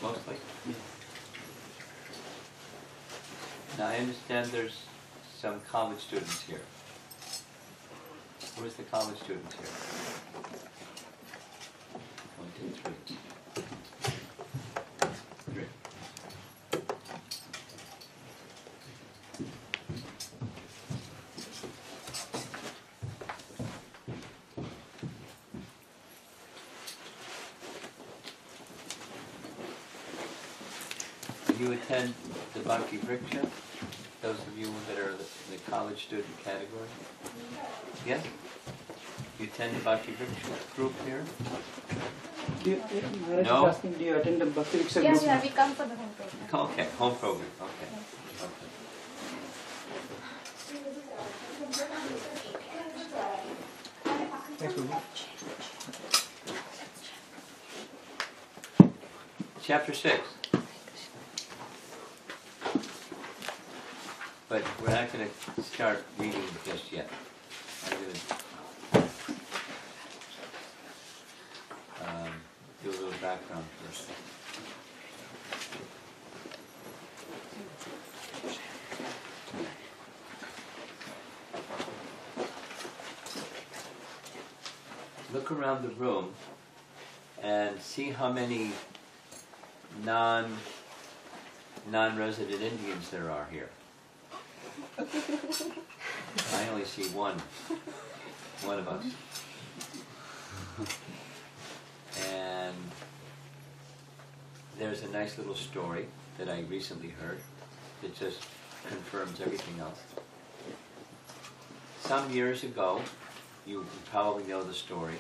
Mostly? Now I understand there's some college students here. Where's the college students here? 1, 2, 3. 3. You attend the Bhakti Vriksha? Those of you that are in the college student category? Yes? You attend the Bhakti Vriksha group here? Maharaj No? is asking, do you attend the Bhakti Vriksha group? Yes, yeah, we come for the home program. Okay, home program. Okay. Thanks, Prabhu. Chapter 6. But we're not going to start reading just yet. I'm going to do a little background first. Look around the room and see how many non-resident Indians there are here. I only see one of us. And there's a nice little story that I recently heard that just confirms everything else. Some years ago, you probably know the story.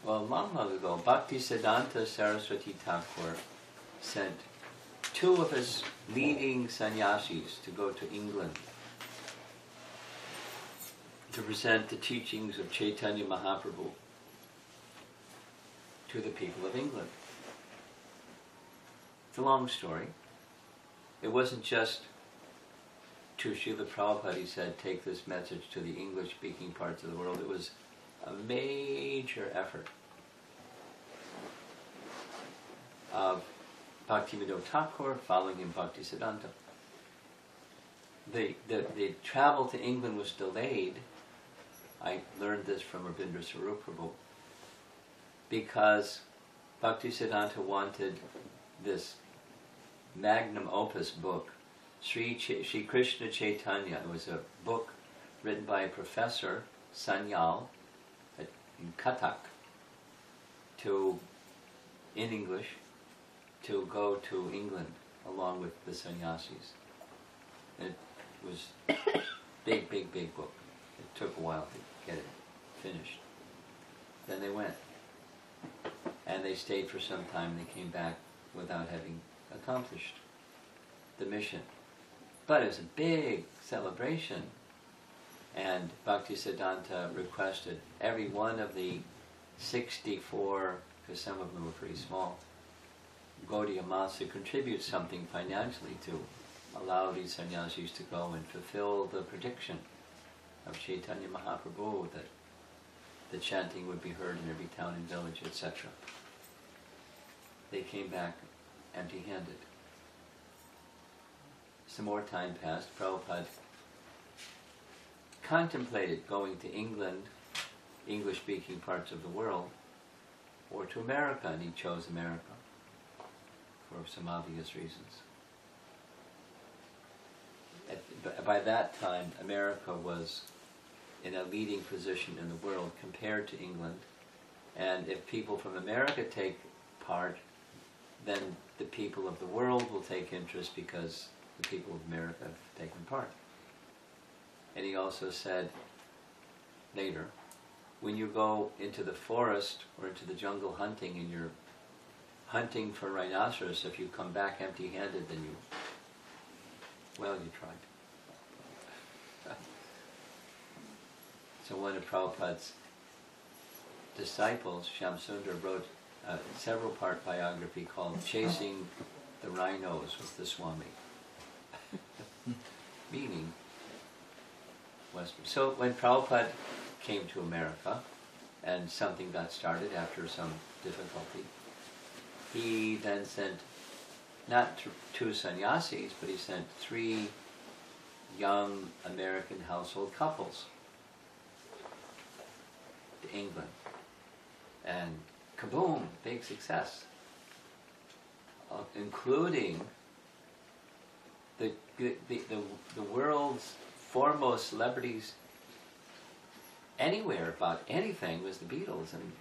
Well, long ago, Bhaktisiddhanta Saraswati Thakur sent 2 of his leading sannyasis to go to England to present the teachings of Chaitanya Mahaprabhu to the people of England. It's a long story. It wasn't just to Srila Prabhupada, he said, take this message to the English-speaking parts of the world. It was a major effort of Bhaktivinoda Thakur, following him Bhaktisiddhanta. The travel to England was delayed. I learned this from Rabindra Swarup Prabhu, because Bhaktisiddhanta wanted this magnum opus book, Sri Krishna Chaitanya. It was a book written by a professor, Sanyal, in Cuttack, in English, to go to England along with the sannyasis. It was big book. It took a while to get it finished. Then they went. And they stayed for some time. They came back without having accomplished the mission. But it was a big celebration. And Bhaktisiddhanta requested every one of the 64, because some of them were pretty small, Gaudiya Mas to contribute something financially to allow these sannyasis to go and fulfill the prediction of Chaitanya Mahaprabhu that the chanting would be heard in every town and village, etc. They came back empty-handed. Some more time passed. Prabhupada contemplated going to England, English-speaking parts of the world, or to America, and he chose America for some obvious reasons. By that time, America was in a leading position in the world compared to England, and if people from America take part, then the people of the world will take interest because the people of America have taken part. And he also said later, when you go into the forest or into the jungle hunting and you're hunting for rhinoceros, if you come back empty-handed, then you tried. So one of Prabhupada's disciples, Shamsundar, wrote a several-part biography called Chasing the Rhinos with the Swami. Meaning Western. So when Prabhupada came to America, and something got started after some difficulty. He then sent not two sannyasis, but he sent 3 young American household couples to England. And kaboom, big success. Including the world's foremost celebrities anywhere about anything was the Beatles, and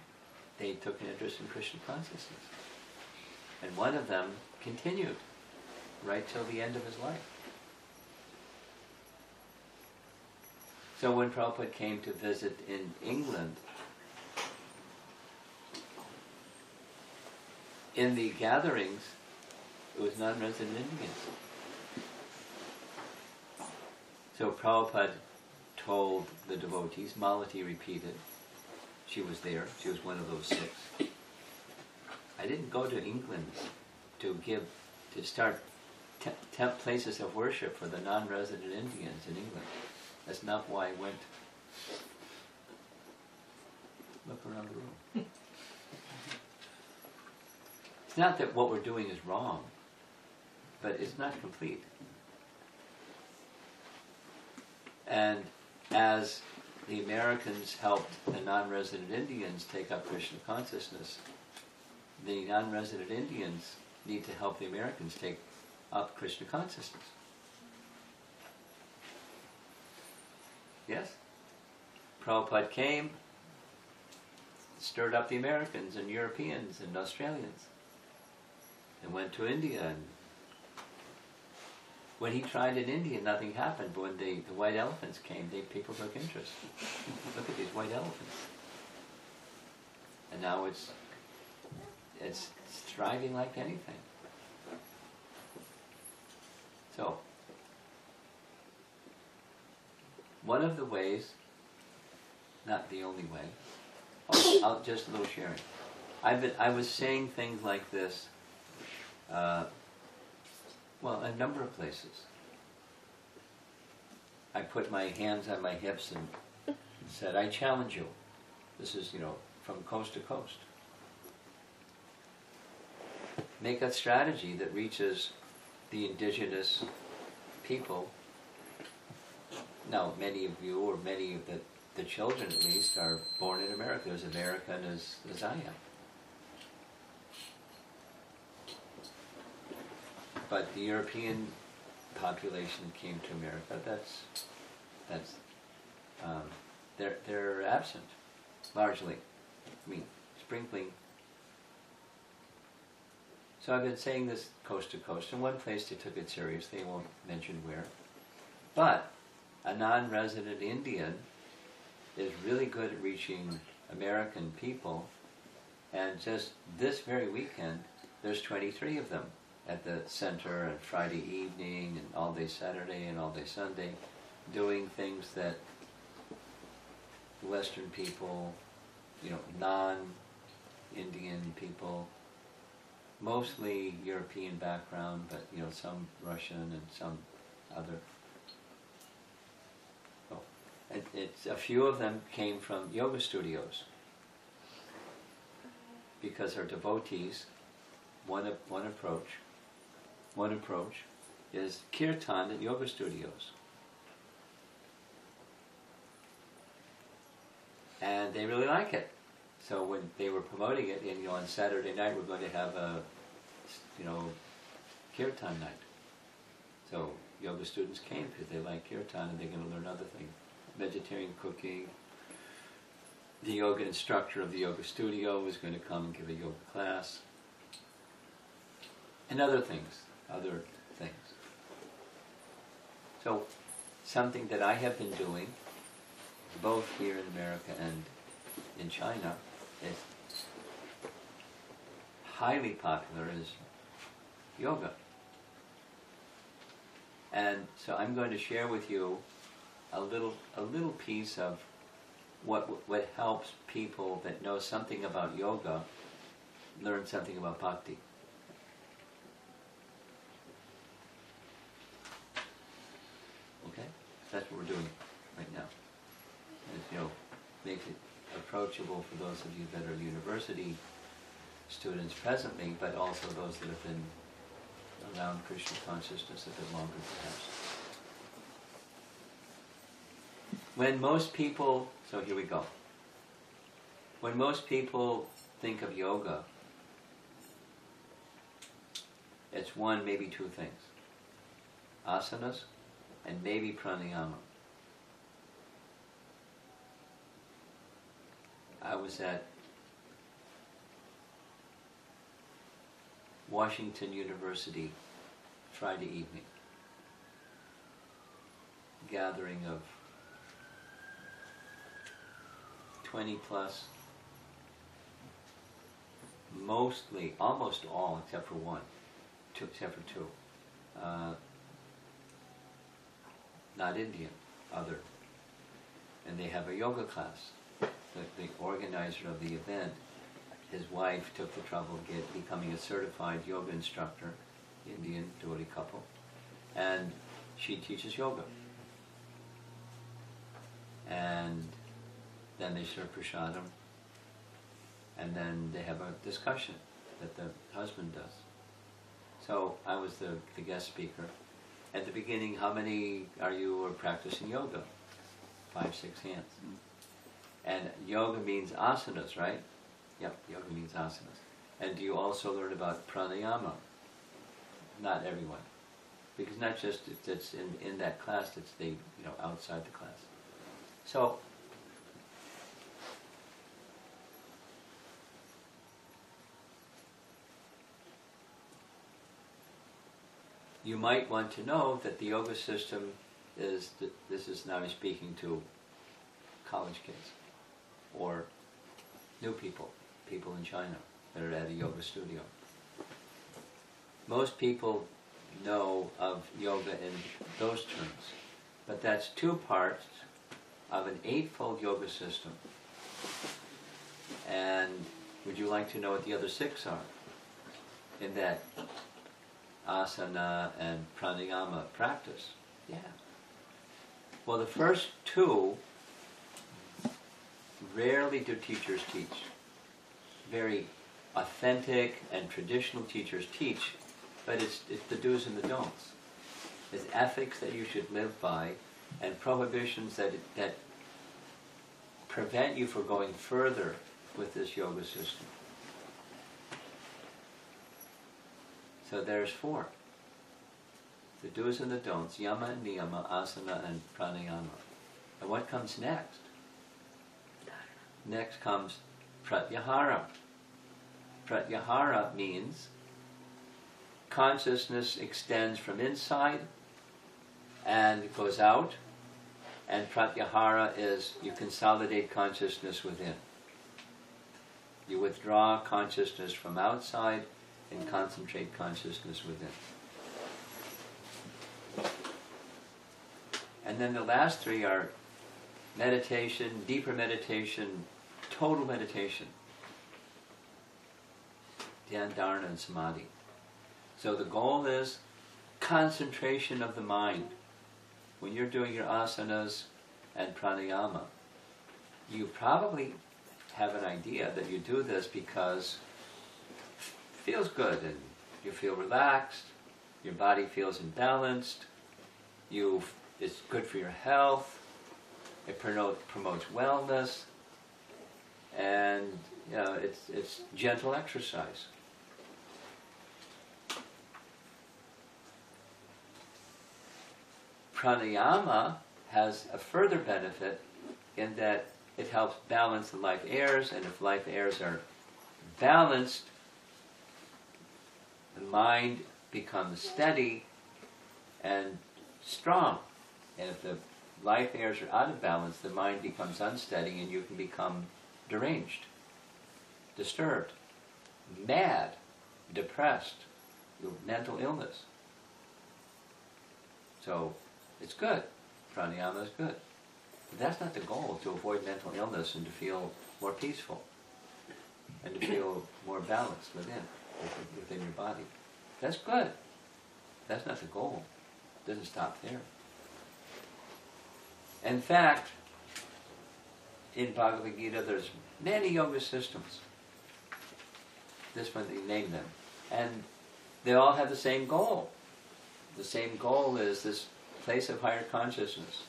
they took an interest in Krishna consciousness. And one of them continued right till the end of his life. So when Prabhupada came to visit in England, in the gatherings, it was non-resident Indians. So Prabhupada told the devotees, Malati repeated, she was there, she was one of those 6. I didn't go to England to start places of worship for the non-resident Indians in England. That's not why I went. Look around the room. It's not that what we're doing is wrong, but it's not complete. And as the Americans helped the non-resident Indians take up Krishna consciousness, the non-resident Indians need to help the Americans take up Krishna consciousness. Yes? Prabhupada came, stirred up the Americans and Europeans and Australians, and went to India. And when he tried in India, nothing happened. But when the white elephants came, people took interest. Look at these white elephants. And now it's thriving like anything. So, one of the ways, not the only way, I'll just a little sharing. I was saying things like this, a number of places. I put my hands on my hips and said, I challenge you. This is, from coast to coast. Make a strategy that reaches the indigenous people. Now, many of you, or many of the children at least, are born in America, as American as I am. But the European population came to America. They're absent, largely. I mean, sprinkling. So I've been saying this coast to coast. In one place they took it seriously, I won't mention where. But a non-resident Indian is really good at reaching American people, and just this very weekend, there's 23 of them at the center on Friday evening and all day Saturday and all day Sunday, doing things that Western people, non-Indian people, mostly European background, but some Russian and some other. It's a few of them came from yoga studios because they're devotees. One approach is kirtan at yoga studios, and they really like it. So when they were promoting it, and on Saturday night we're going to have a kirtan night. So yoga students came because they like kirtan and they're going to learn other things. Vegetarian cooking. The yoga instructor of the yoga studio was going to come and give a yoga class. And other things. So something that I have been doing, both here in America and in China, is highly popular, is yoga. And so I'm going to share with you a little piece of what helps people that know something about yoga learn something about bhakti. Okay? That's what we're doing right now. And, makes it approachable for those of you that are university students presently, but also those that have been around Krishna consciousness a bit longer perhaps. When most people, so here we go. When most people think of yoga, it's one, maybe two things. Asanas and maybe pranayama. I was at Washington University Friday evening, gathering of 20 plus, mostly, almost all except for one, except for two, not Indian, other, and they have a yoga class. The organizer of the event, his wife took the trouble of becoming a certified yoga instructor, Indian devotee couple, and she teaches yoga. And then they serve prasadam, and then they have a discussion that the husband does. So I was the guest speaker. At the beginning, how many are you are practicing yoga? 5, 6 hands. And yoga means asanas, right? Yep, yoga means asanas. And do you also learn about pranayama? Not everyone. Because not just it's in that class, it's outside the class. So you might want to know that the yoga system is, this is now speaking to college kids or new people in China that are at a yoga studio. Most people know of yoga in those terms, but that's 2 parts of an 8-fold yoga system. And would you like to know what the other 6 are in that asana and pranayama practice? Yeah. Well, the first 2 rarely do teachers teach. Very authentic and traditional teachers teach, but it's the do's and the don'ts. It's ethics that you should live by, and prohibitions that prevent you from going further with this yoga system. So there's 4. The do's and the don'ts, yama and niyama, asana and pranayama. And what comes next? Next comes pratyahara. Pratyahara means consciousness extends from inside and goes out, and pratyahara is you consolidate consciousness within. You withdraw consciousness from outside and concentrate consciousness within. And then the last 3 are meditation, deeper meditation, total meditation. Dhyan, dharana, and samadhi. So the goal is concentration of the mind. When you're doing your asanas and pranayama, you probably have an idea that you do this because it feels good and you feel relaxed, your body feels imbalanced, it's good for your health, it promotes wellness, and it's gentle exercise. Pranayama has a further benefit in that it helps balance the life airs, and if life airs are balanced, the mind becomes steady and strong. And if the life airs are out of balance, the mind becomes unsteady and you can become deranged, disturbed, mad, depressed, mental illness. So it's good. Pranayama is good. But that's not the goal, to avoid mental illness and to feel more peaceful and to feel more balanced within your body. That's good. That's not the goal. It doesn't stop there. In fact, in Bhagavad Gita there's many yoga systems. This one, they name them. And they all have the same goal. The same goal is this place of higher consciousness.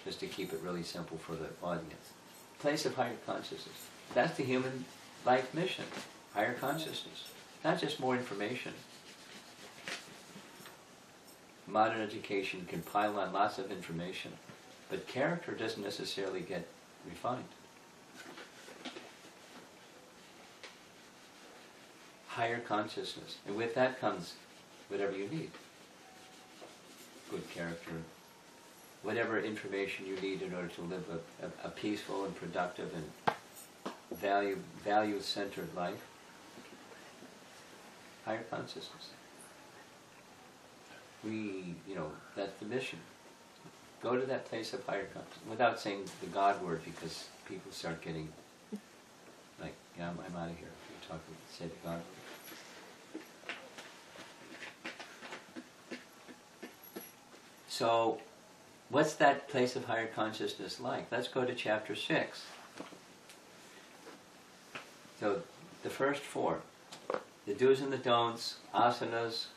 Just to keep it really simple for the audience. Place of higher consciousness. That's the human life mission. Higher consciousness. Not just more information. Modern education can pile on lots of information, but character doesn't necessarily get refined. Higher consciousness. And with that comes whatever you need. Good character. Whatever information you need in order to live a peaceful and productive and value-centered life. Higher consciousness. That's the mission. Go to that place of higher consciousness. Without saying the God word, because people start getting like, yeah, I'm out of here. If you say the God word. So, what's that place of higher consciousness like? Let's go to chapter 6. So, the first 4. The do's and the don'ts, asanas,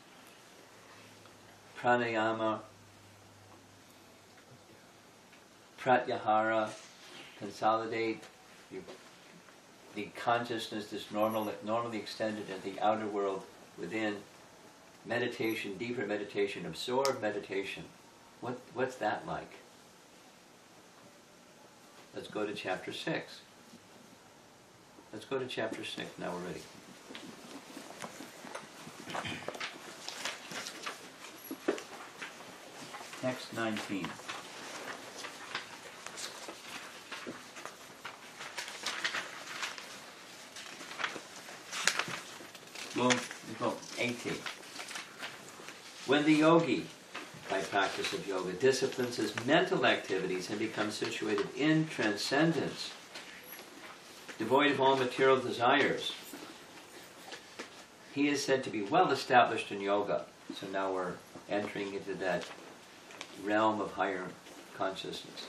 pranayama, pratyahara, consolidate the consciousness that's normally extended in the outer world within. Meditation, deeper meditation, absorb meditation. What's that like? Let's go to chapter 6. Let's go to chapter 6. Now we're ready. Text 19. Go 18. When the yogi, by practice of yoga, disciplines his mental activities and becomes situated in transcendence, devoid of all material desires, he is said to be well established in yoga. So now we're entering into that realm of higher consciousness.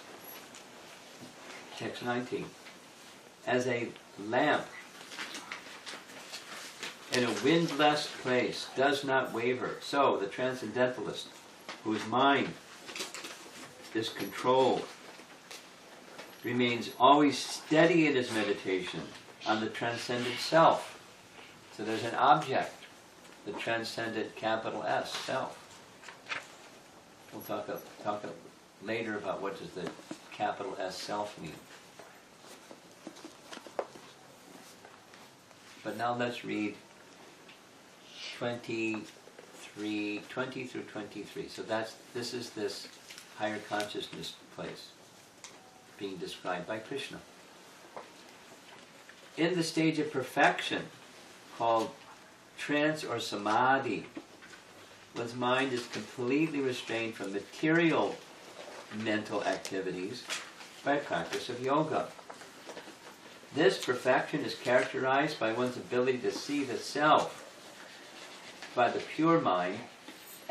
Text 19. As a lamp in a windless place does not waver, so the transcendentalist, whose mind is controlled, remains always steady in his meditation on the transcendent self. So there's an object, the transcendent capital S, self. We'll talk later about what does the capital S self mean. But now let's read 20 through 23. So this is this higher consciousness place being described by Krishna. In the stage of perfection, called trance or samadhi, one's mind is completely restrained from material mental activities by practice of yoga. This perfection is characterized by one's ability to see the self by the pure mind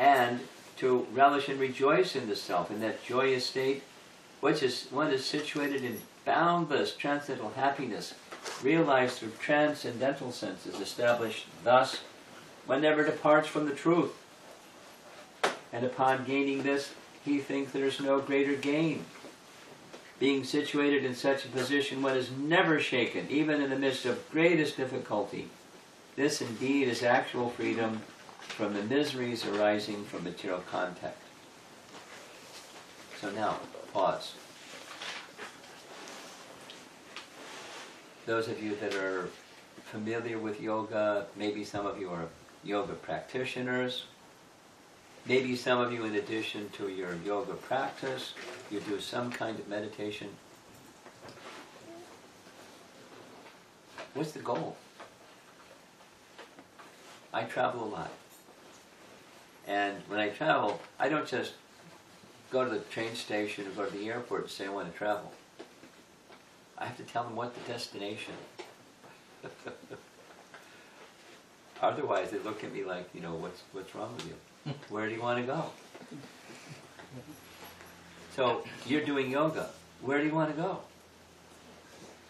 and to relish and rejoice in the self, in that joyous state, one is situated in boundless transcendental happiness, realized through transcendental senses, established thus, one never departs from the truth. And upon gaining this, he thinks there is no greater gain. Being situated in such a position, one is never shaken, even in the midst of greatest difficulty. This indeed is actual freedom from the miseries arising from material contact. So now, pause. Those of you that are familiar with yoga, maybe some of you are yoga practitioners, maybe some of you, in addition to your yoga practice, you do some kind of meditation. What's the goal? I travel a lot. And when I travel, I don't just go to the train station or go to the airport and say I want to travel. I have to tell them what the destination. Otherwise, they look at me like, what's wrong with you? Where do you want to go? So, you're doing yoga. Where do you want to go?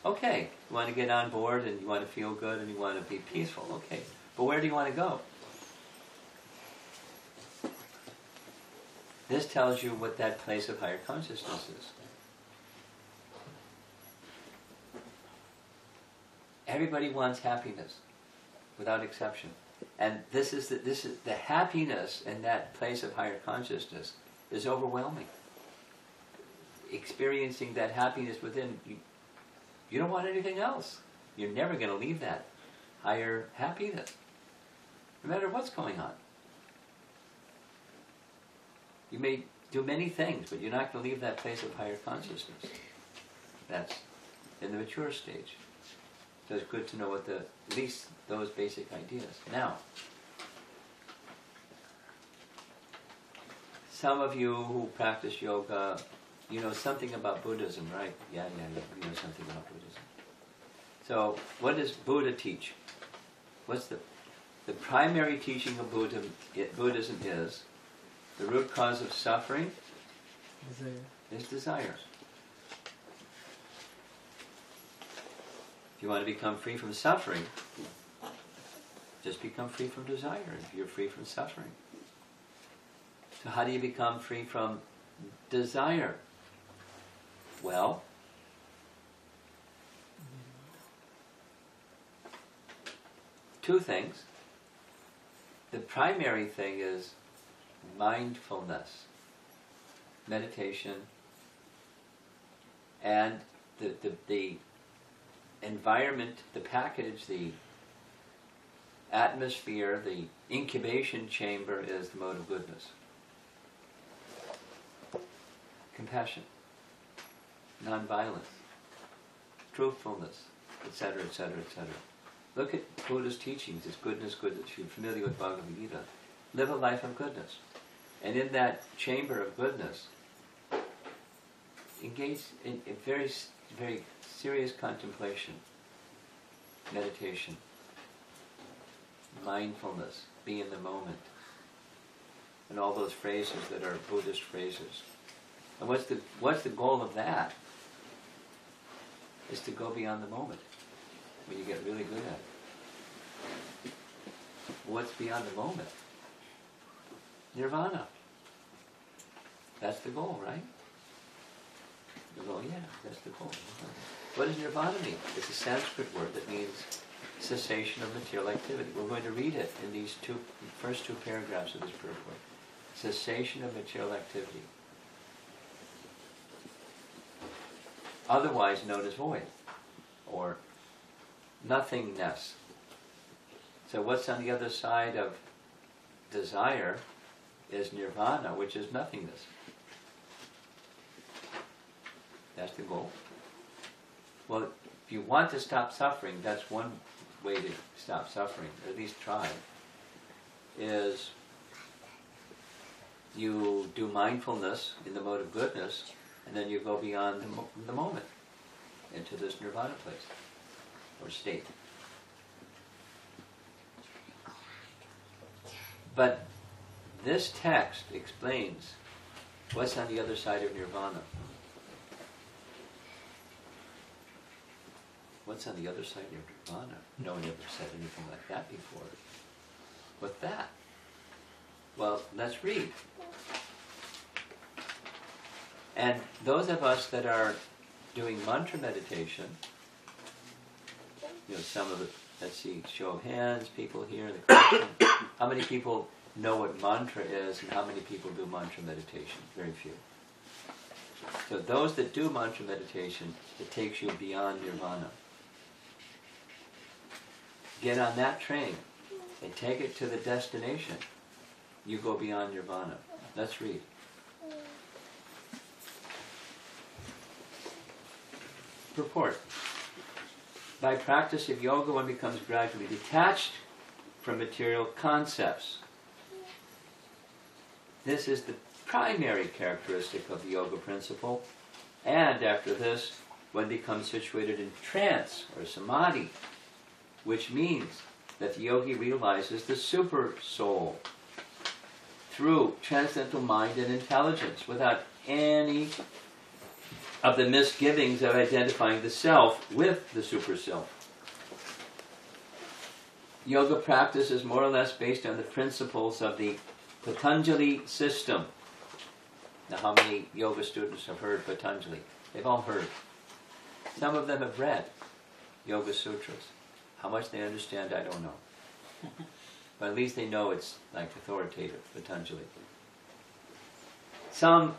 Okay, you want to get on board and you want to feel good and you want to be peaceful. Okay, but where do you want to go? This tells you what that place of higher consciousness is. Everybody wants happiness, without exception. And this is the happiness in that place of higher consciousness is overwhelming. Experiencing that happiness within, you don't want anything else. You're never going to leave that higher happiness, no matter what's going on. You may do many things, but you're not going to leave that place of higher consciousness. That's in the mature stage. So it's good to know what at least those basic ideas. Now, some of you who practice yoga, you know something about Buddhism, right? Yeah, you know something about Buddhism. So, what does Buddha teach? What's the primary teaching of Buddhism is the root cause of suffering is desire. If you want to become free from suffering, just become free from desire. If you're free from suffering. So how do you become free from desire? Well, two things. The primary thing is mindfulness, meditation, and the environment, the package, the atmosphere, the incubation chamber is the mode of goodness. Compassion, non-violence, truthfulness, etc., etc., etc. Look at Buddha's teachings. It's goodness, goodness. If you're familiar with Bhagavad Gita, live a life of goodness. And in that chamber of goodness, engage in a very, very serious contemplation, meditation, mindfulness, be in the moment, and all those phrases that are Buddhist phrases. And what's the goal of that? Is to go beyond the moment, when you get really good at it. What's beyond the moment? Nirvana. That's the goal, right? You go, yeah, that's the goal. What does nirvana mean? It's a Sanskrit word that means cessation of material activity. We're going to read it in these first two paragraphs of this purport. Cessation of material activity. Otherwise known as void, or nothingness. So what's on the other side of desire is nirvana, which is nothingness. That's the goal. Well, if you want to stop suffering, that's one way to stop suffering, or at least try, is you do mindfulness in the mode of goodness, and then you go beyond the moment into this nirvana place, or state. But this text explains what's on the other side of nirvana. What's on the other side of nirvana? No one ever said anything like that before. What's that? Well, let's read. And those of us that are doing mantra meditation, some of the, let's see, show of hands, people here in the question. How many people know what mantra is and how many people do mantra meditation? Very few. So those that do mantra meditation, it takes you beyond nirvana. Get on that train and take it to the destination. You go beyond nirvana. Let's read. Purport. By practice of yoga, one becomes gradually detached from material concepts. This is the primary characteristic of the yoga principle, and after this, one becomes situated in trance or samadhi, which means that the yogi realizes the super soul through transcendental mind and intelligence without any of the misgivings of identifying the self with the super self. Yoga practice is more or less based on the principles of the Patanjali system. Now, how many yoga students have heard Patanjali? They've all heard. Some of them have read Yoga Sutras. How much they understand, I don't know. But at least they know it's like authoritative, Patanjali. Some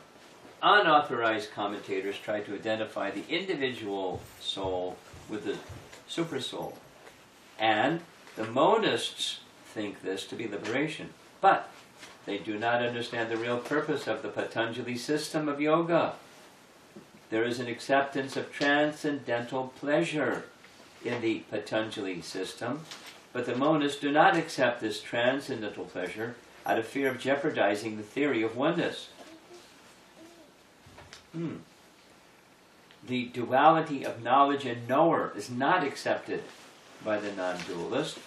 unauthorized commentators try to identify the individual soul with the super soul. And the monists think this to be liberation. But they do not understand the real purpose of the Patanjali system of yoga. There is an acceptance of transcendental pleasure in the Patanjali system, but the monists do not accept this transcendental pleasure out of fear of jeopardizing the theory of oneness. The duality of knowledge and knower is not accepted by the non-dualist,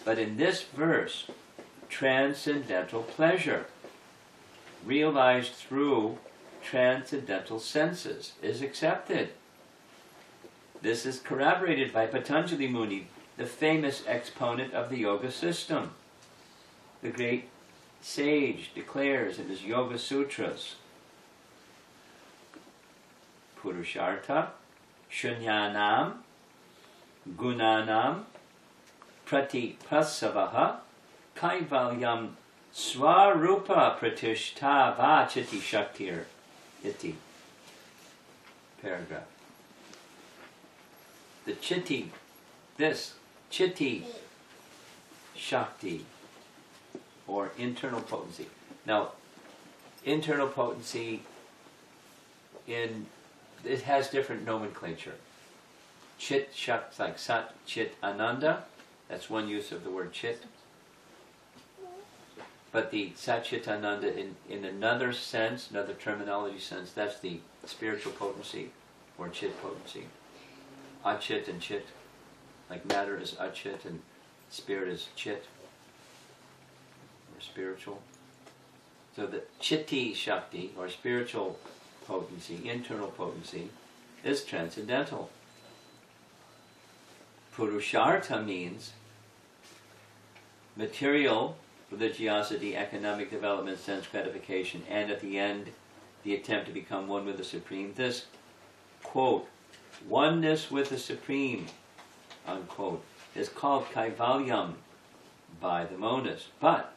but in this verse, transcendental pleasure, realized through transcendental senses, is accepted. This is corroborated by Patanjali Muni, the famous exponent of the yoga system. The great sage declares in his Yoga Sutras, Purushartha, Shunyanam, Gunanam, Pratipasavaha, Kaivalyam, Swarupa Pratishta Vachiti Shaktir. Iti. Paragraph. The Chitti, this Chitti Shakti, or internal potency. Now, internal potency, it has different nomenclature. Chit, Shakt, like Sat, Chit, Ananda, that's one use of the word Chit. But the Sat, Chit, Ananda, in another sense, another terminology sense, that's the spiritual potency, or Chit potency. Achit and Chit, like matter is Achit and spirit is Chit, or spiritual. So the Chitti Shakti, or spiritual potency, internal potency, is transcendental. Purushartha means material religiosity, economic development, sense gratification, and at the end, the attempt to become one with the Supreme. This, quote, oneness with the Supreme, unquote, is called Kaivalyam by the monists. But,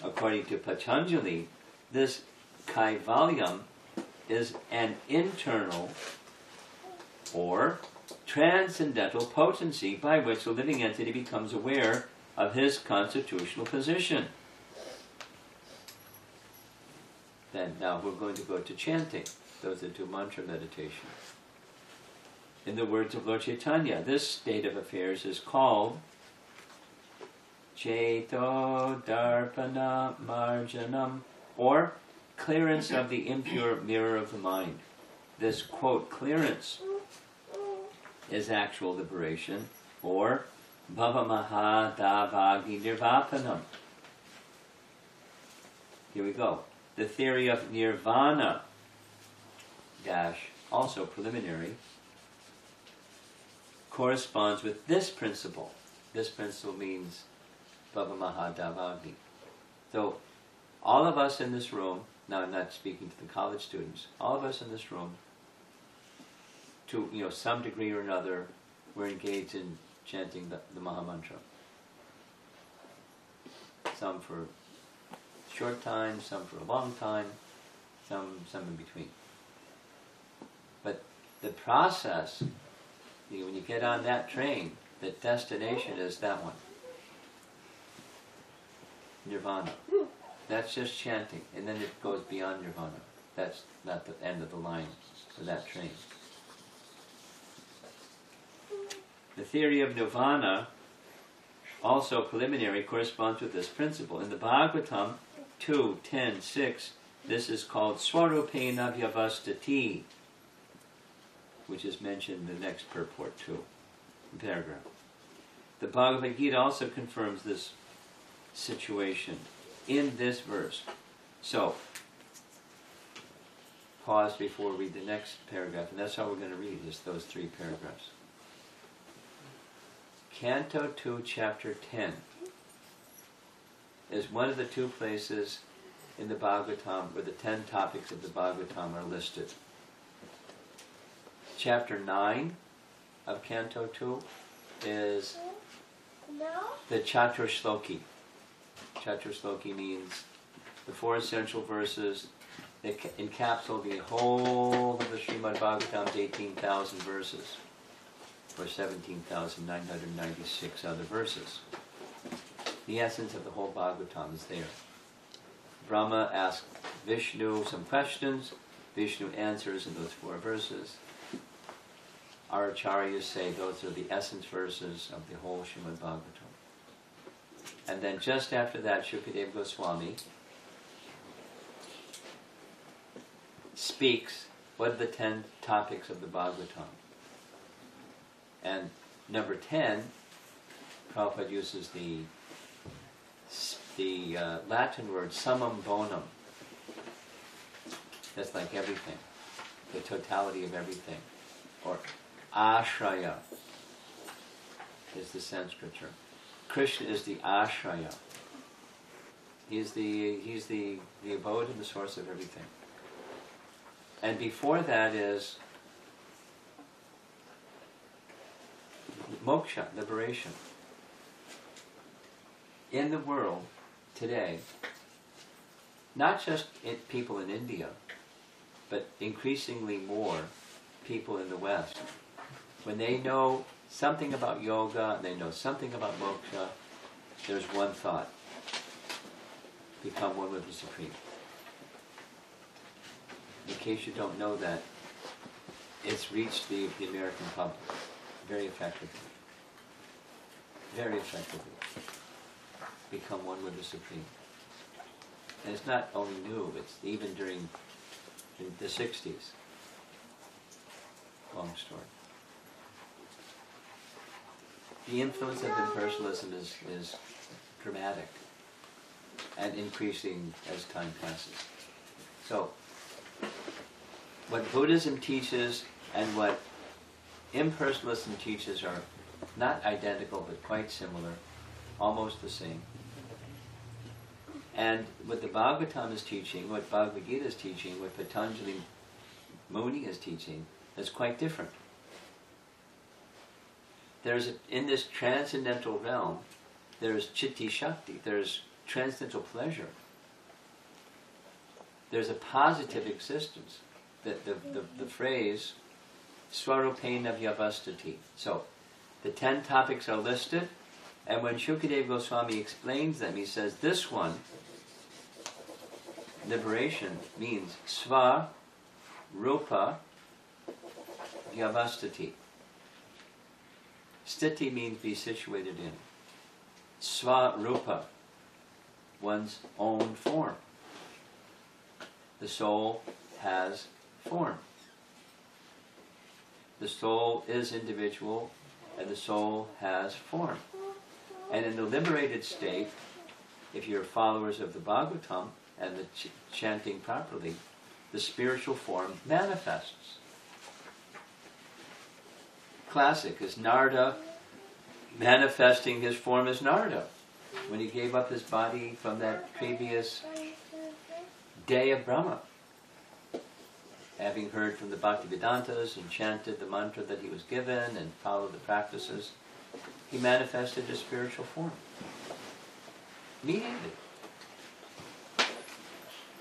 according to Patanjali, this Kaivalyam is an internal or transcendental potency by which the living entity becomes aware of his constitutional position. Then now we're going to go to chanting. Those that do mantra meditation. In the words of Lord Chaitanya, this state of affairs is called Chaito Darpana Marjanam, or clearance of the impure mirror of the mind. This, quote, clearance is actual liberation, or Bhavamaha Davagi Nirvapanam. Here we go. The theory of nirvana, also preliminary, corresponds with this principle. This principle means Bhavamaha Davagi. So, all of us in this room, now I'm not speaking to the college students, all of us in this room, to some degree or another, we're engaged in chanting the Mahamantra. Some for a short time, some for a long time, some in between. But the process, when you get on that train, the destination is that one. Nirvana. That's just chanting, and then it goes beyond nirvana. That's not the end of the line for that train. The theory of nirvana, also preliminary, corresponds with this principle. In the Bhagavatam 2.10.6, this is called Swarupena Vyavastati, which is mentioned in the next purport too, paragraph. The Bhagavad Gita also confirms this situation in this verse. So, pause before we read the next paragraph, and that's all we're going to read, is those 3 paragraphs. Canto 2, Chapter 10 is one of the 2 places in the Bhagavatam where the 10 topics of the Bhagavatam are listed. Chapter 9 of Canto 2 is the Chaturshloki. Chaturshloki means the 4 essential verses that encapsulate the whole of the Srimad Bhagavatam's 18,000 verses, or 17,996 other verses. The essence of the whole Bhagavatam is there. Brahma asks Vishnu some questions. Vishnu answers in those 4 verses. Our acharyas say those are the essence verses of the whole Srimad Bhagavatam. And then just after that, Shukadeva Goswami speaks what are the 10 topics of the Bhagavatam. And number 10, Prabhupada uses the Latin word summum bonum. That's like everything, the totality of everything. Or ashraya is the Sanskrit term. Krishna is the ashraya. He's the abode and the source of everything. And before that is moksha, liberation. In the world today, not just people in India, but increasingly more people in the West, when they know something about yoga and they know something about moksha, there's one thought: become one with the Supreme. In case you don't know that, it's reached the American public very effectively. Very effectively. Become one with the Supreme. And it's not only new, it's even during the 60s. Long story. The influence of impersonalism is dramatic and increasing as time passes. So, what Buddhism teaches and what impersonalism teaches are not identical but quite similar, almost the same. And what the Bhagavatam is teaching, what Bhagavad Gita is teaching, what Patanjali Muni is teaching, is quite different. In this transcendental realm, there's chitti shakti, there's transcendental pleasure. There's a positive existence. The phrase, swarupena vyavastati. So, the 10 topics are listed, and when Shukadeva Goswami explains them, he says this one, liberation, means sva rupa vyavastati. Sthiti means be situated in. Sva rupa, one's own form. The soul has form. The soul is individual, and the soul has form. And in the liberated state, if you're followers of the Bhagavatam and the chanting properly, the spiritual form manifests. Classic is Narada manifesting his form as Narada when he gave up his body from that previous day of Brahma. Having heard from the Bhaktivedantas and chanted the mantra that he was given and followed the practices, he manifested his spiritual form. Immediately.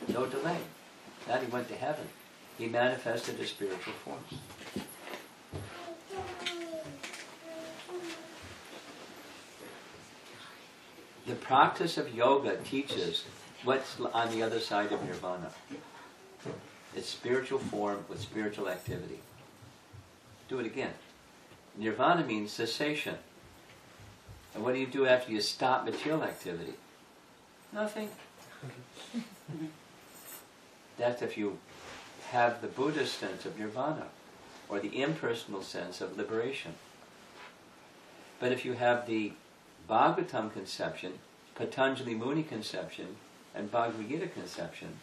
No delay. Not he went to heaven. He manifested his spiritual form. The practice of yoga teaches what's on the other side of nirvana. It's spiritual form with spiritual activity. Do it again. Nirvana means cessation. And what do you do after you stop material activity? Nothing. That's if you have the Buddhist sense of nirvana, or the impersonal sense of liberation. But if you have the Bhagavatam conception, Patanjali Muni conception, and Bhagavad Gita conception,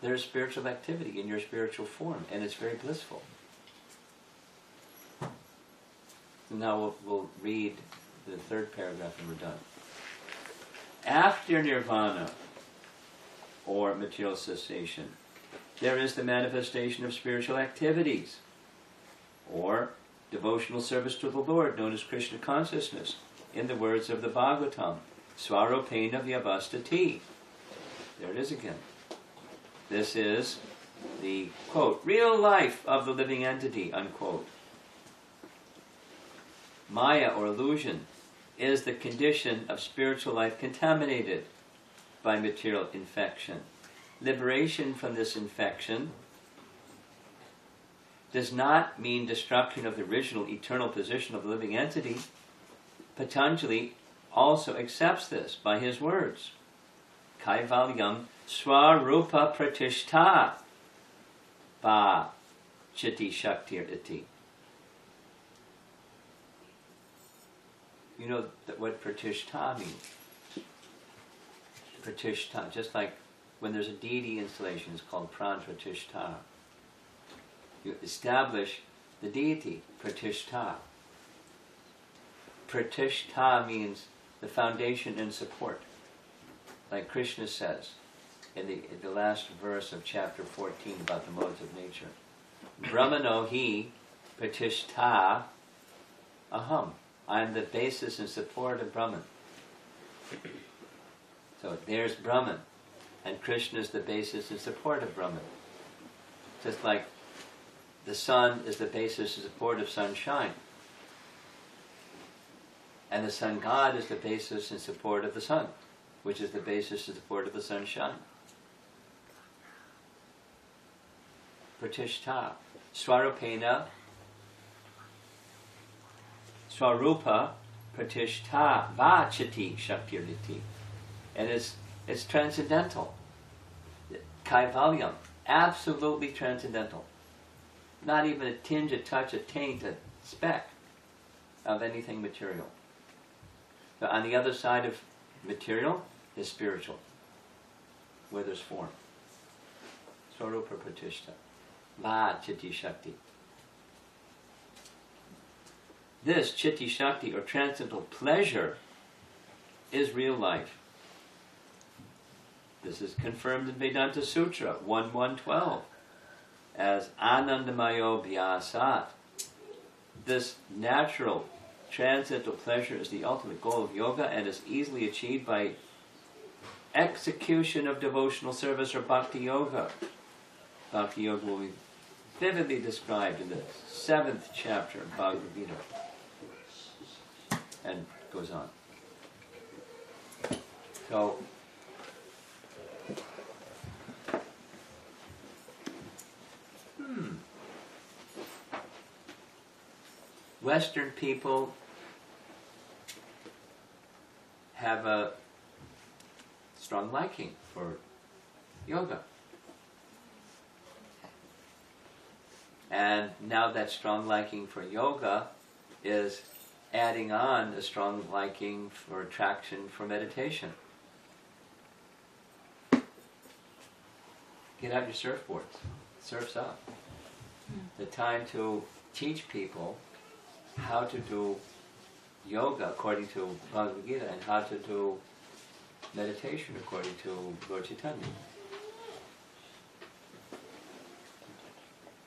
there's spiritual activity in your spiritual form, and it's very blissful. Now we'll read the third paragraph and we're done. After nirvana, or material cessation, there is the manifestation of spiritual activities, or devotional service to the Lord, known as Krishna Consciousness, in the words of the Bhagavatam, Swaropena Vyavastati. There it is again. This is the, quote, real life of the living entity, unquote. Maya, or illusion, is the condition of spiritual life contaminated by material infection. Liberation from this infection does not mean destruction of the original eternal position of the living entity. Patanjali also accepts this by his words. Kaivalyam swarupa pratishta ba chitti shaktir iti. You know what pratishta means? Pratishta, just like when there's a deity installation, it's called pran pratishta. You establish the deity, pratishta. Pratishta means the foundation and support. Like Krishna says in the last verse of chapter 14 about the modes of nature. Brahmano hi pratishta aham. I am the basis and support of Brahman. So there's Brahman, and Krishna is the basis and support of Brahman. Just like the sun is the basis and support of sunshine. And the sun god is the basis and support of the sun, which is the basis and support of the sunshine. Pratishta. Swarupena. Swarupa pratishta vachati shaktiriti. And it's transcendental. Kaivalyam. Absolutely transcendental. Not even a tinge, a touch, a taint, a speck of anything material. But on the other side of material is spiritual, where there's form. Swarupa pratishta. Va chitti shakti. This chitti shakti, or transcendental pleasure, is real life. This is confirmed in Vedanta Sutra 1.1.12 as Anandamayo Vyasat. This natural transcendental pleasure is the ultimate goal of yoga and is easily achieved by execution of devotional service or bhakti yoga. Bhakti yoga will be vividly described in the 7th chapter of Bhagavad Gita. And goes on. So, Western people have a strong liking for yoga. And now that strong liking for yoga is adding on a strong liking for attraction for meditation. Get out your surfboards. Surf's up. The time to teach people how to do yoga according to Bhagavad Gita and how to do meditation according to Lord Chaitanya.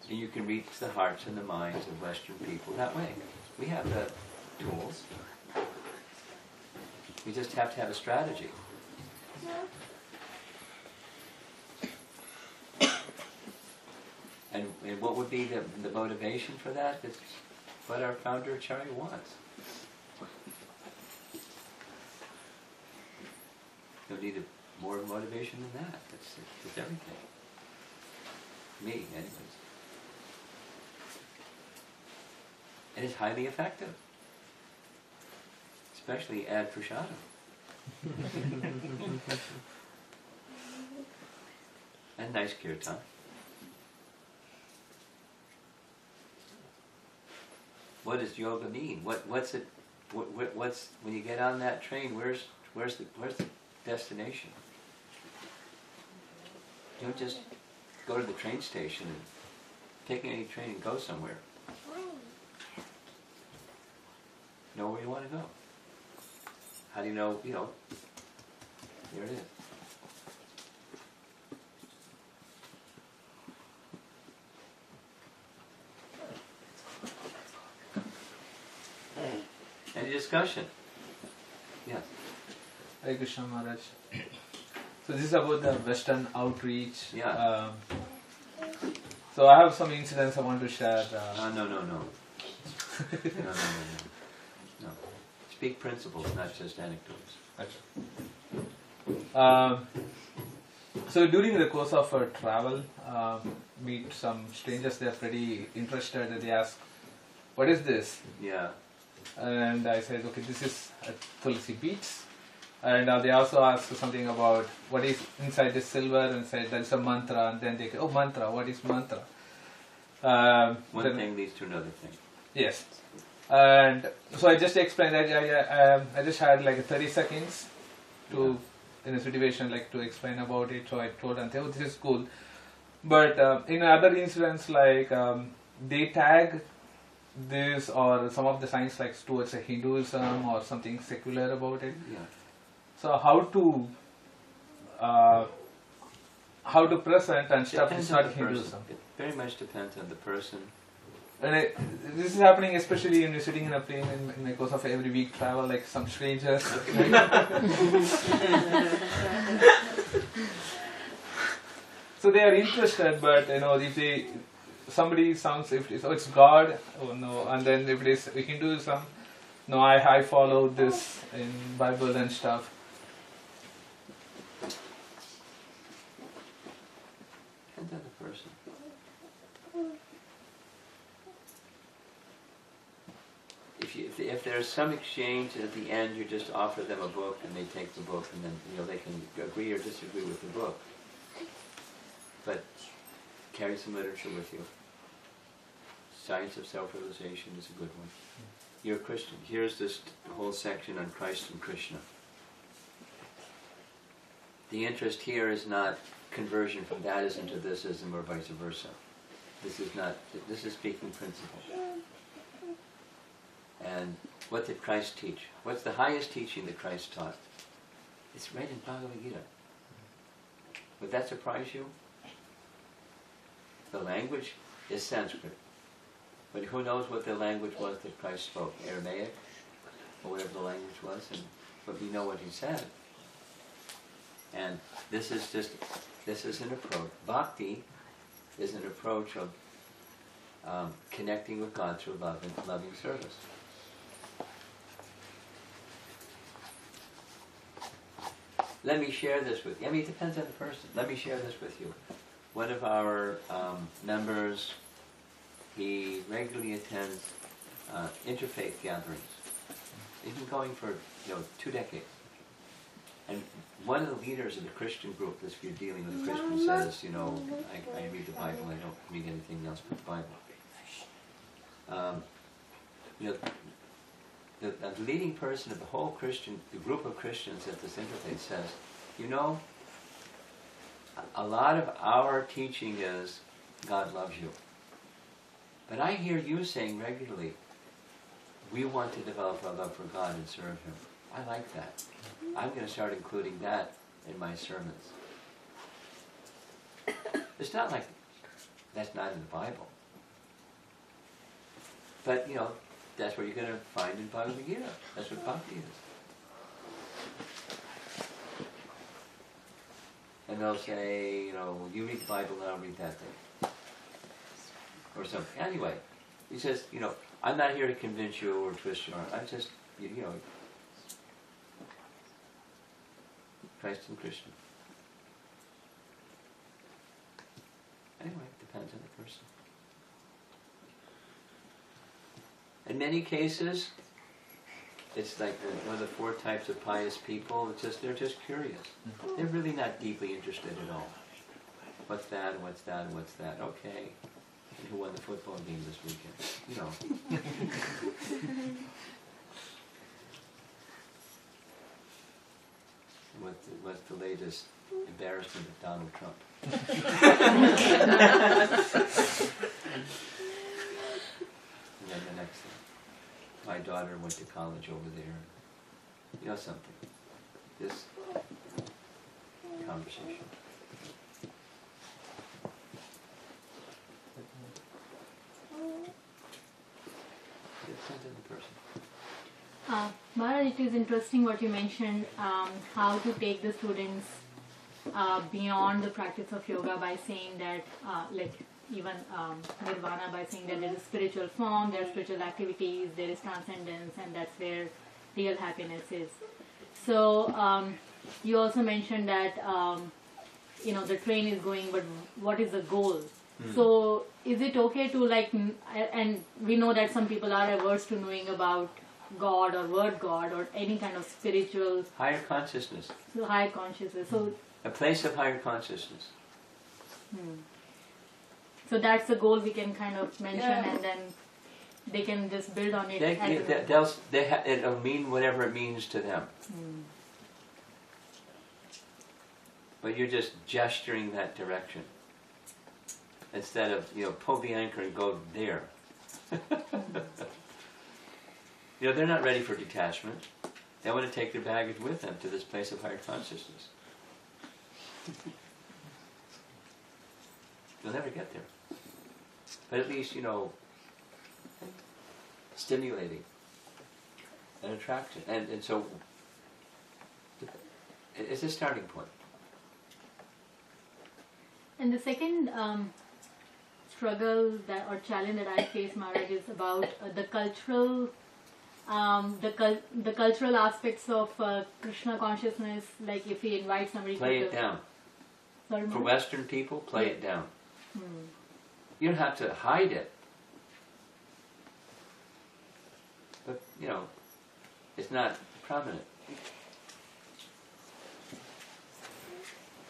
And you can reach the hearts and the minds of Western people that way. We have the tools. We just have to have a strategy. And what would be the motivation for that? It's what our founder Acharya wants. You need more motivation than that. It's everything. Me, anyways. And it's highly effective. Especially ad prasadam. And nice kirtan. What does yoga mean? What's it? What's when you get on that train? Where's the destination? You don't just go to the train station and take any train and go somewhere. Know where you want to go. How do you know, there it is. Any discussion? Yes. Hare Krishna Maharaj. So this is about the Western outreach. Yeah. So I have some incidents I want to share. No. No. Speak principles, not just anecdotes. So during the course of our travel, meet some strangers. They're pretty interested. They ask, "What is this?" Yeah. And I said, "Okay, this is Tulsi beads." And they also asked something about what is inside this silver, and said there is a mantra. And then they go, "Oh, mantra! What is mantra?" One thing leads to another thing. Yes. And so I just explained that I just had like 30 seconds to, in a situation, like to explain about it. So I told them, "Oh, this is cool." But in other incidents, like they tag this or some of the signs like towards a Hinduism or something secular about it. Yeah. So how to present and stuff is not Hinduism. It very much depends on the person. And this is happening especially when you're sitting in a plane in the course of every week travel, like some strangers. So they are interested, but if somebody sounds, if it's God, oh no, and then if it is Hinduism, no, I follow this in Bible and stuff. Depends on the person. If there's some exchange at the end, you just offer them a book and they take the book, and then they can agree or disagree with the book. But carry some literature with you. Science of Self-Realization is a good one. You're a Christian. Here's this whole section on Christ and Krishna. The interest here is not conversion from Dadaism to thisism or vice versa. This is speaking principle. And what did Christ teach? What's the highest teaching that Christ taught? It's right in Bhagavad Gita. Would that surprise you? The language is Sanskrit. But who knows what the language was that Christ spoke? Aramaic? Or whatever the language was. But we know what he said. And this is an approach. Bhakti is an approach of connecting with God through loving service. Let me share this with you. It depends on the person. Let me share this with you. One of our members, he regularly attends interfaith gatherings. He's been going for 2 decades. And one of the leaders of the Christian group, if you're dealing with a Christian, says, I read the Bible, I don't read anything else but the Bible. The leading person of the group of Christians at this interfaith says, a lot of our teaching is God loves you. But I hear you saying regularly, we want to develop our love for God and serve Him. I like that. I'm going to start including that in my sermons. It's not like that's not in the Bible. But, that's what you're going to find in Bhagavad Gita. That's what Bhakti is. And they'll say, you read the Bible and I'll read that thing. Or something. Anyway, he says, I'm not here to convince you or twist your arm. I'm just, Christ and Krishna. Anyway, it depends on the person. In many cases, it's like one of the 4 types of pious people. They're just curious. They're really not deeply interested at all. What's that? What's that? What's that? Okay. And who won the football game this weekend? was the latest embarrassment of Donald Trump. And then the next thing, my daughter went to college over there. You know something? This conversation. Maharaj, it is interesting what you mentioned, how to take the students beyond the practice of yoga by saying that, like even nirvana, by saying that there is a spiritual form, there are spiritual activities, there is transcendence, and that's where real happiness is. So you also mentioned that the train is going, but what is the goal? So is it okay to and we know that some people are averse to knowing about God or word God or any kind of spiritual higher consciousness. So higher consciousness. So a place of higher consciousness. So that's the goal we can kind of mention, and then they can just build on it. It'll mean whatever it means to them. But you're just gesturing that direction. Instead of, pull the anchor and go there. They're not ready for detachment. They want to take their baggage with them to this place of higher consciousness. They'll never get there. But at least, stimulating and attraction. And so, it's a starting point. And the second struggle or challenge that I face, Maharaj, is about the cultural aspects of Krishna consciousness. Like if we invite somebody play it down. Sorry, for Western people, play it down. You don't have to hide it. But, it's not prominent.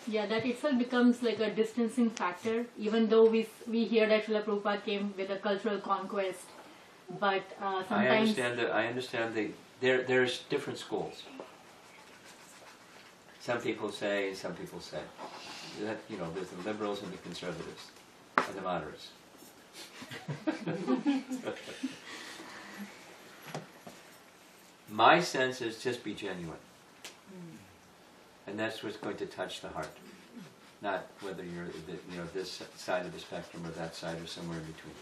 Yeah, that itself becomes like a distancing factor, even though we hear that Srila Prabhupada came with a cultural conquest. But sometimes... I understand there's different schools. Some people say, that, there's the liberals and the conservatives, and the moderates. My sense is just be genuine. And that's what's going to touch the heart. Not whether you're this side of the spectrum or that side or somewhere in between.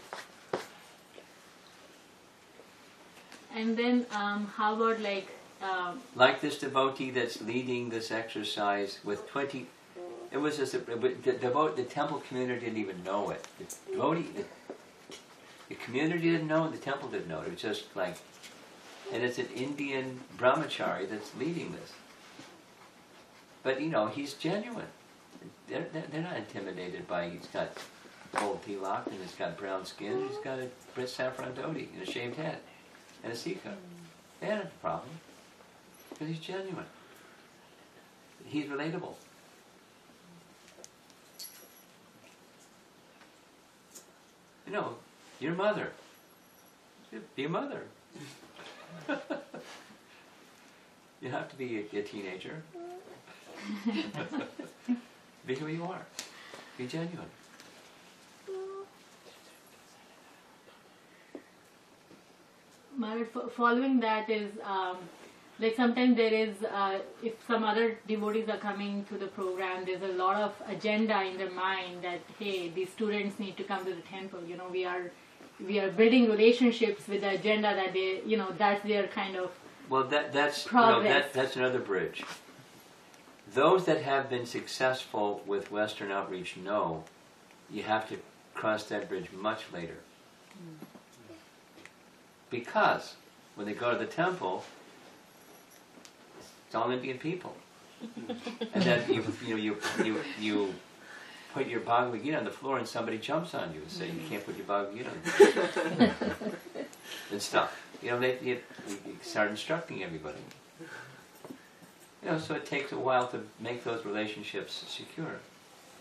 And then how about like this devotee that's leading this exercise with 20... It was just the temple community didn't even know it. The devotee, the community didn't know it, the temple didn't know it. It was just like... And it's an Indian brahmachari that's leading this. But, he's genuine. They're not intimidated by, he's got gold tilak and he's got brown skin and he's got a saffron dhoti and a shaved head and a sikha. They don't have a problem. Because he's genuine. He's relatable. Your mother. Be a mother. You have to be a teenager. Be who you are. Be genuine. Maharaj, following that is, sometimes there is, if some other devotees are coming to the program, there's a lot of agenda in their mind that, hey, these students need to come to the temple. We are building relationships with the agenda that they, that's their kind of that's progress. That's another bridge. Those that have been successful with Western outreach know you have to cross that bridge much later. Because when they go to the temple, it's all Indian people. And then you put your Bhagavad Gita on the floor and somebody jumps on you and says, you can't put your Bhagavad Gita on the floor. And stuff. They start instructing everybody. So it takes a while to make those relationships secure.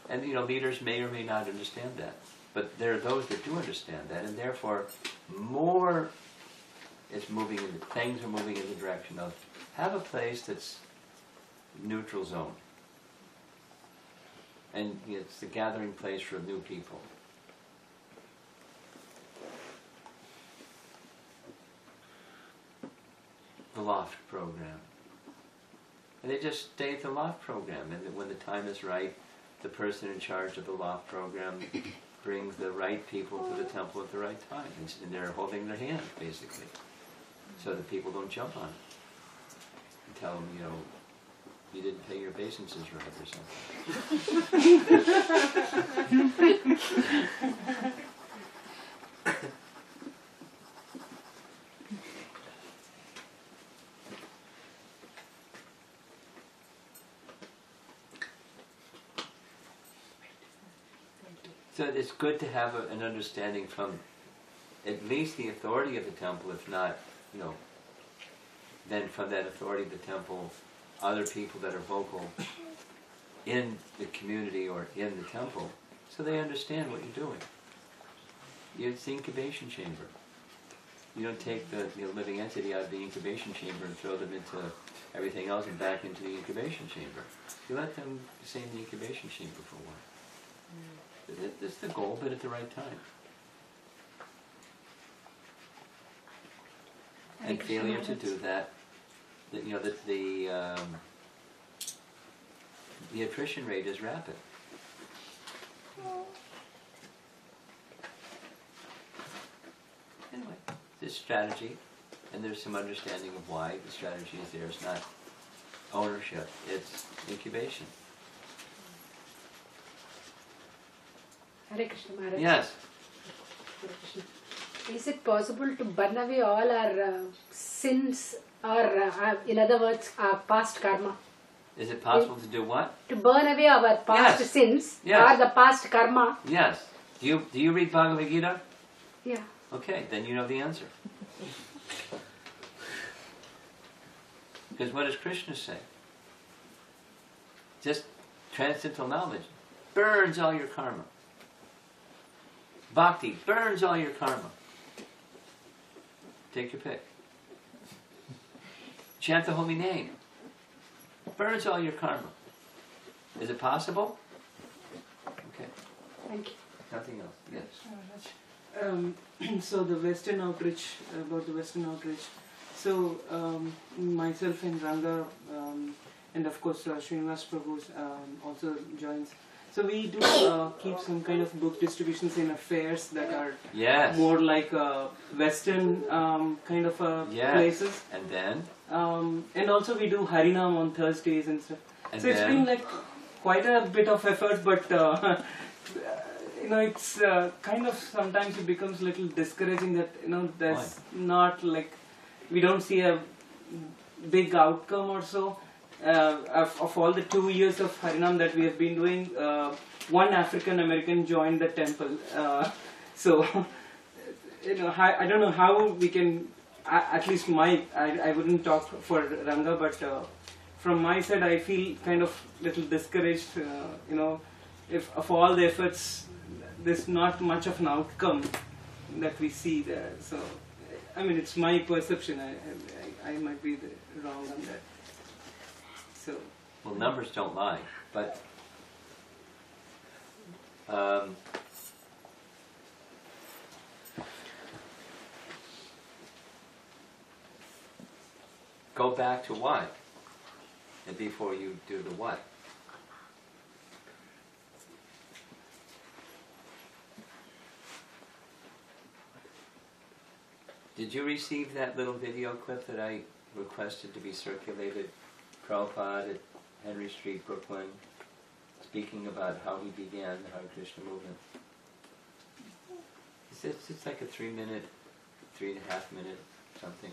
And, leaders may or may not understand that. But there are those that do understand that, and therefore things are moving in the direction of have a place that's neutral zone. And it's the gathering place for new people. The Loft program. And they just stay at the Loft program, and when the time is right, the person in charge of the Loft program brings the right people to the temple at the right time, and they're holding their hand, basically, so that people don't jump on it and tell them, you know, you didn't pay your obeisances right or something. So it's good to have an understanding from at least the authority of the temple, if not, you know, then from that authority of the temple, other people that are vocal in the community or in the temple, so they understand what you're doing. It's the incubation chamber. You don't take the living entity out of the incubation chamber and throw them into everything else and back into the incubation chamber. You let them stay in the incubation chamber for a while. That's the goal, but at the right time. And failure to do that, you know, the attrition rate is rapid. Anyway, this strategy, and there's some understanding of why the strategy is there. It's not ownership, it's incubation. Hare Krishna Maharaj. Yes. Hare Krishna. Is it possible to burn away all our sins, or in other words, our past karma? Is it possible to do what? To burn away our past Yes. sins, Yes. or the past karma? Yes. Do you read Bhagavad Gita? Yeah. Okay, then you know the answer. Because what does Krishna say? Just transcendental knowledge burns all your karma. Bhakti burns all your karma. Take your pick. Chant the holy name. Burns all your karma. Is it possible? Okay. Thank you. Nothing else. Yes. So the Western outreach, about the Western outreach. So myself and Ranga, and of course Srinivas Prabhu also joins. So we do keep some kind of book distributions in affairs that are Yes. more like Western kind of Yes. places. And then? And also we do Harinam on Thursdays and stuff. And So it's then? been like quite a bit of effort, but you know, it's kind of sometimes it becomes a little discouraging that, you know, there's not like, we don't see a big outcome or so. Of all the 2 years of Harinam that we have been doing, one African American joined the temple. So, you know, I don't know how we can, at least I wouldn't talk for Ranga, but from my side I feel kind of little discouraged, you know, if of all the efforts, there's not much of an outcome that we see there. So, I mean, it's my perception. I might be wrong on that. So. Well, numbers don't lie, but go back to why, and before you do the what. Did you receive that little video clip that I requested to be circulated? Prabhupada at Henry Street, Brooklyn, speaking about how he began the Hare Krishna movement. It's like a 3-minute, 3.5-minute something.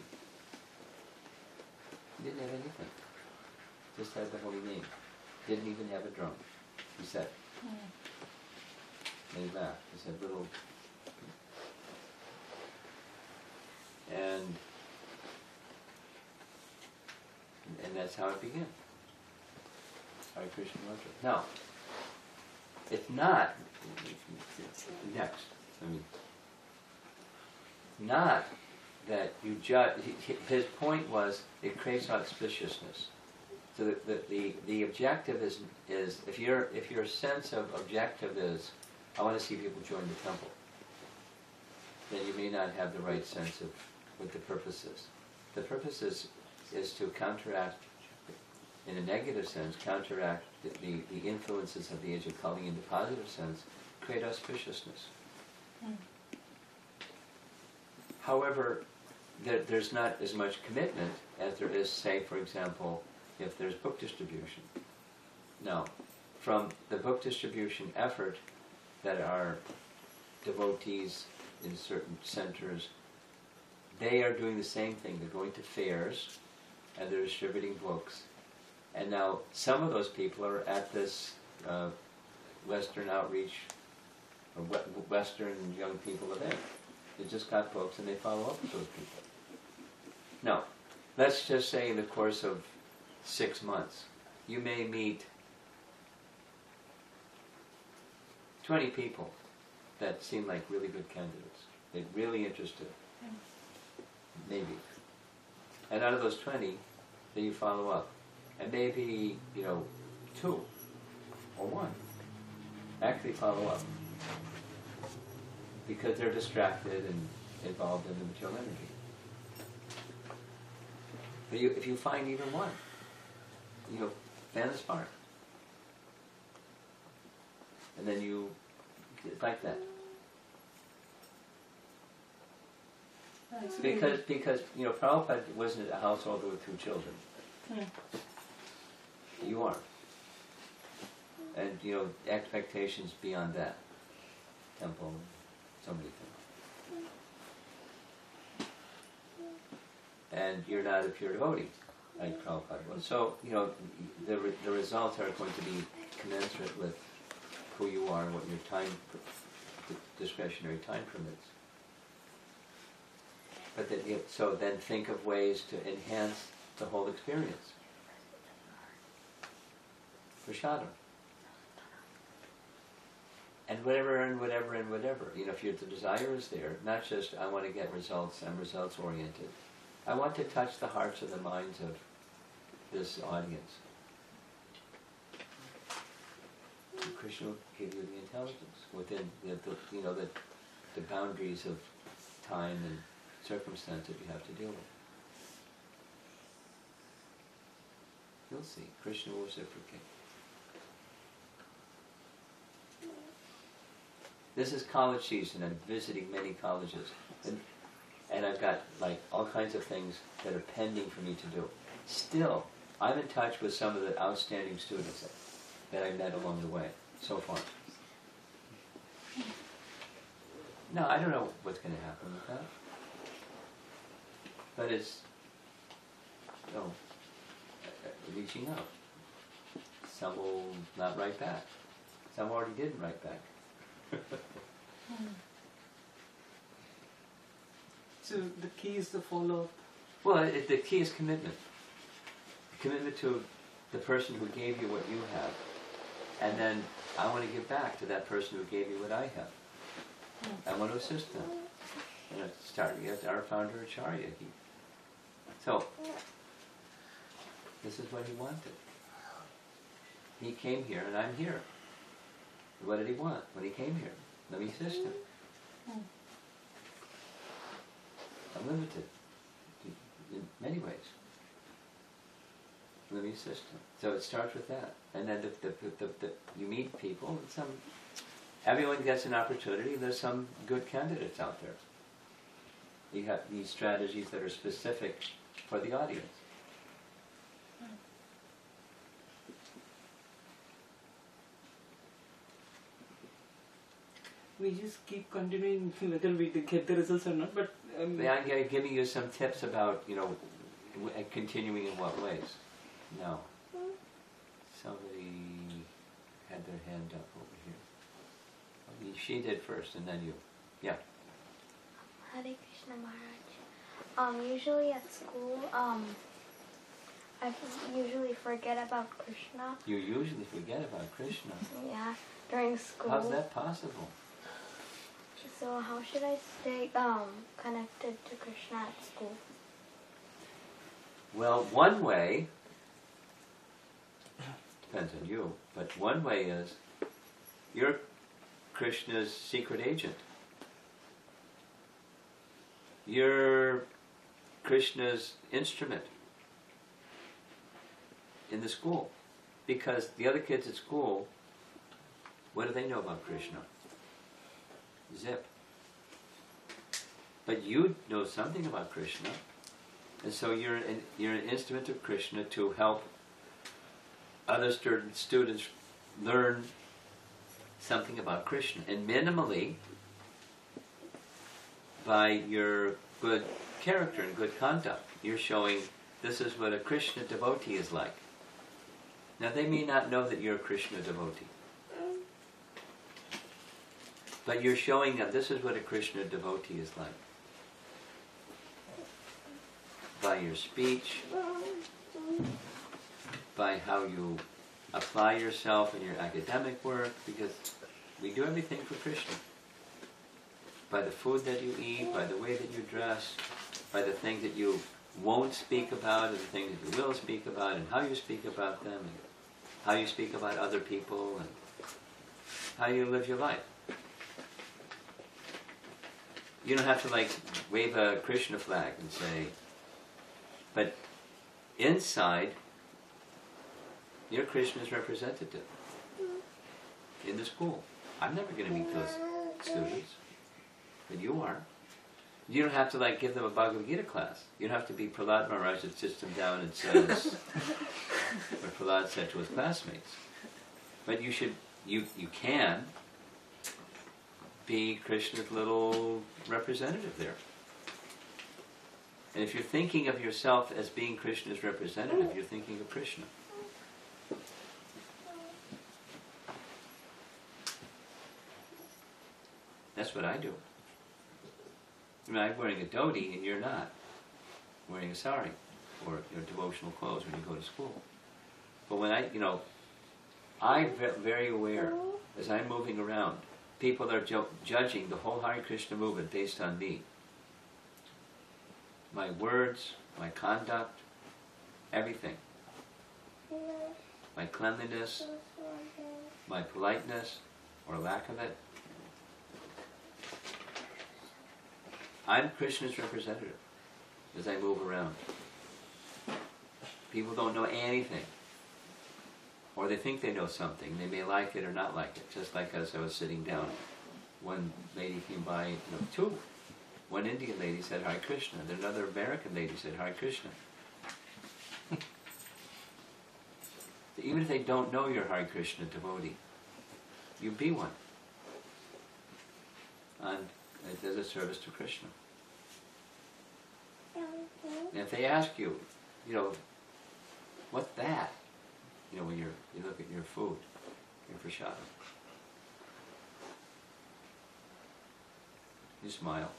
He didn't have anything. Just had the holy name. Didn't even have a drum. He said. And he laughed. He said, little. And that's how it began. Hare Krishna mantra. Now, it's not, next, I mean, not that you judge, his point was it creates auspiciousness. So the objective is if your sense of objective is I want to see people join the temple, then you may not have the right sense of what the purpose is. The purpose is to counteract, in a negative sense, counteract the influences of the age of culling in the positive sense, create auspiciousness. However, there's not as much commitment as there is, say, for example, if there's book distribution. Now, from the book distribution effort that are devotees in certain centers, they are doing the same thing. They're going to fairs and they're distributing books. And now some of those people are at this Western outreach or Western young people event. They just got books and they follow up with those people. Now, let's just say in the course of 6 months, you may meet 20 people that seem like really good candidates. They're really interested. Maybe. And out of those 20, then you follow up. And maybe, 2 or 1 actually follow up. Because they're distracted and involved in the material energy. But if you find even 1, fan the spark. And then you, like that. Because Prabhupada wasn't a householder with 2 children. You aren't. And, expectations beyond that. Temple, so many things. And you're not a pure devotee, like Prabhupada was. So, the results are going to be commensurate with who you are and what your time, discretionary time permits. But so then think of ways to enhance the whole experience. Prashadam. And whatever. If the desire is there, not just I want to get results, I'm results oriented. I want to touch the hearts and the minds of this audience. And Krishna will give you the intelligence within the boundaries of time and circumstance that you have to deal with. You'll see. Krishna will reciprocate. This is college season. I'm visiting many colleges. And I've got all kinds of things that are pending for me to do. Still, I'm in touch with some of the outstanding students that I met along the way so far. Now, I don't know what's going to happen with that. But it's, reaching out. Some will not write back. Some already didn't write back. So the key is the follow-up. Well, the key is commitment. Commitment to the person who gave you what you have. And then I want to give back to that person who gave you what I have. I want to assist them. And it started with our founder Acharya. So, this is what he wanted. He came here and I'm here. What did he want when he came here? Let me assist him. I'm limited in many ways. Let me assist him. So it starts with that. And then you meet people, and everyone gets an opportunity. There's some good candidates out there. You have these strategies that are specific for the audience. We just keep continuing whether we get the results or not, but... I'm giving you some tips about, continuing in what ways. No. Somebody had their hand up over here. She did first, and then you. Yeah. Hare Krishna Maharaj. Usually at school, I usually forget about Krishna. You usually forget about Krishna? Yeah, during school. How's that possible? So how should I stay connected to Krishna at school? Well, one way depends on you, but one way is you're Krishna's secret agent. You're Krishna's instrument in the school. Because the other kids at school, what do they know about Krishna? Zip. But you know something about Krishna, and so you're an instrument of Krishna to help other students learn something about Krishna. And minimally, by your good character and good conduct, you're showing this is what a Krishna devotee is like. Now they may not know that you're a Krishna devotee, but you're showing them this is what a Krishna devotee is like. By your speech, by how you apply yourself in your academic work, because we do everything for Krishna. By the food that you eat, by the way that you dress, by the things that you won't speak about, and the things that you will speak about, and how you speak about them, and how you speak about other people, and how you live your life. You don't have to like wave a Krishna flag and say, but inside, you're Krishna's representative in the school. I'm never going to meet those students, but you are. You don't have to like give them a Bhagavad Gita class. You don't have to be Prahlad Maharaj that sits them down and says what Prahlad said to his classmates. But you can be Krishna's little representative there. And if you're thinking of yourself as being Krishna's representative, you're thinking of Krishna. That's what I do. I mean, I'm wearing a dhoti and you're not. Wearing a sari or your devotional clothes when you go to school. But when I'm very aware as I'm moving around, people are judging the whole Hare Krishna movement based on me. My words, my conduct, everything. My cleanliness, my politeness, or lack of it. I'm Krishna's representative as I move around. People don't know anything. Or they think they know something. They may like it or not like it. Just like as I was sitting down, one lady came by, two. One Indian lady said Hare Krishna. Then another American lady said Hare Krishna. Even if they don't know you're Hare Krishna devotee, you be one. And as a service to Krishna. And if they ask you, what's that? When you look at your food, your prasada. You smile.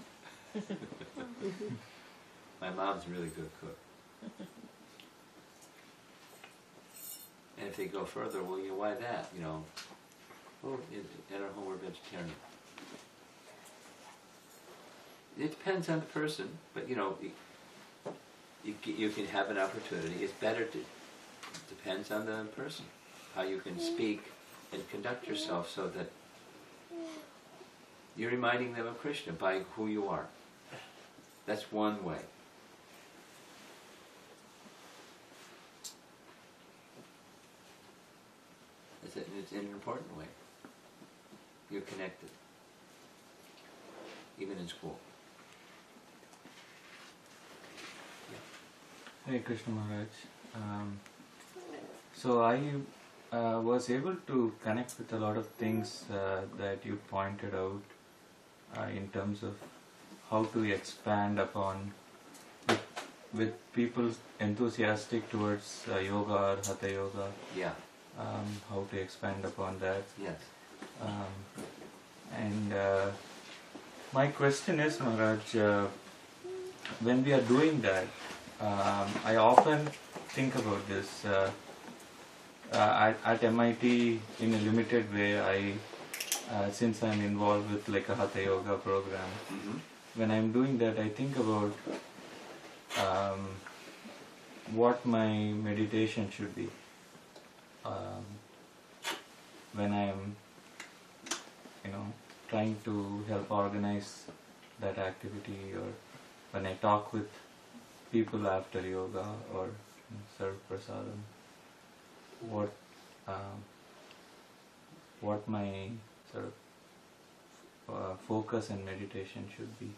My mom's a really good cook. And if they go further, well, why that? Oh, at our home we're vegetarian. It depends on the person, but you can have an opportunity. It's better to. Depends on the person, how you can speak and conduct yourself so that you're reminding them of Krishna by who you are. That's one way. It's an important way. You're connected, even in school. Hare Krishna Maharaj. So I was able to connect with a lot of things that you pointed out in terms of how to expand upon with people enthusiastic towards yoga or hatha yoga. Yeah. How to expand upon that. Yes. And my question is, Maharaj, when we are doing that, I often think about this. At MIT, in a limited way, since I'm involved with like a hatha yoga program, when I'm doing that, I think about what my meditation should be, when I'm, trying to help organize that activity, or when I talk with people after yoga or serve prasadam, what my sort of focus and meditation should be.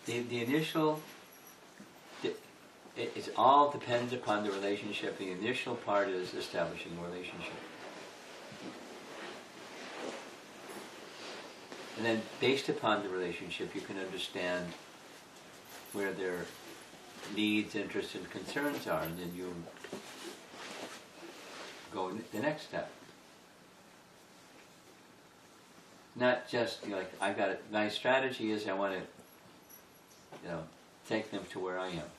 The initial, it all depends upon the relationship. The initial part is establishing a relationship. And then based upon the relationship, you can understand where their needs, interests, and concerns are, and then you go the next step. Not just, like, I've got my strategy is I want to, take them to where I am.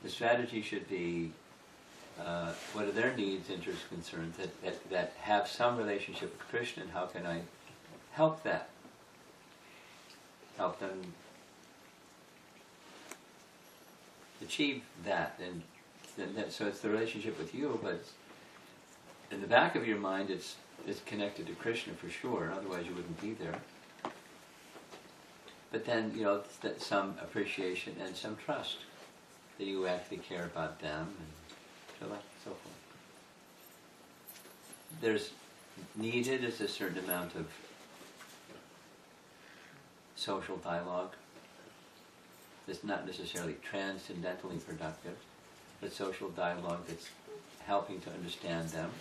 The strategy should be, what are their needs, interests, concerns that have some relationship with Krishna, and how can I help that? Help them achieve that. And so it's the relationship with you, but in the back of your mind it's connected to Krishna for sure, otherwise you wouldn't be there. But then, some appreciation and some trust that you actually care about them, and so on and so forth. There's needed is a certain amount of social dialogue. It's not necessarily transcendentally productive, but social dialogue that's helping to understand them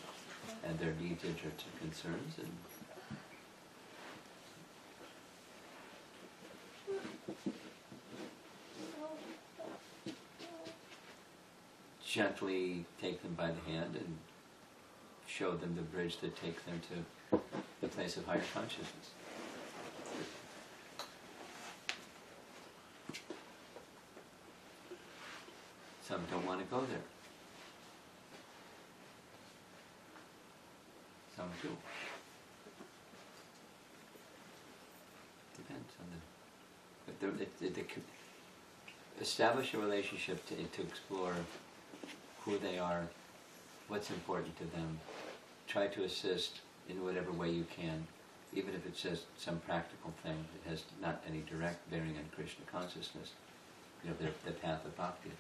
and their needs, interests, and concerns, and gently take them by the hand and show them the bridge that takes them to the place of higher consciousness. Some don't want to go there. Some do. Depends on establish a relationship to explore who they are, what's important to them. Try to assist in whatever way you can, even if it's just some practical thing that has not any direct bearing on Krishna consciousness, the path of bhakti.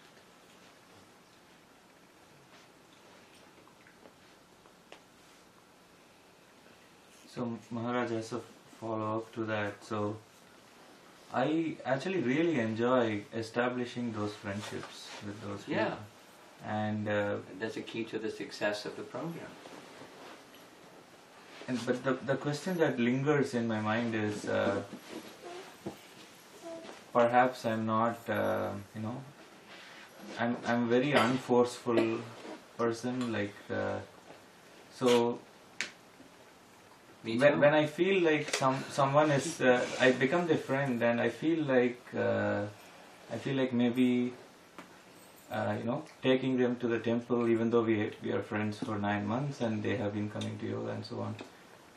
So Maharaj, as a follow-up to that, so I actually really enjoy establishing those friendships with those people. Yeah. And that's a key to the success of the program. But the question that lingers in my mind is, perhaps I'm not, I'm very unforceful person, like, so when I feel like someone is, I become their friend, and I feel like maybe, taking them to the temple, even though we are friends for 9 months and they have been coming to yoga and so on.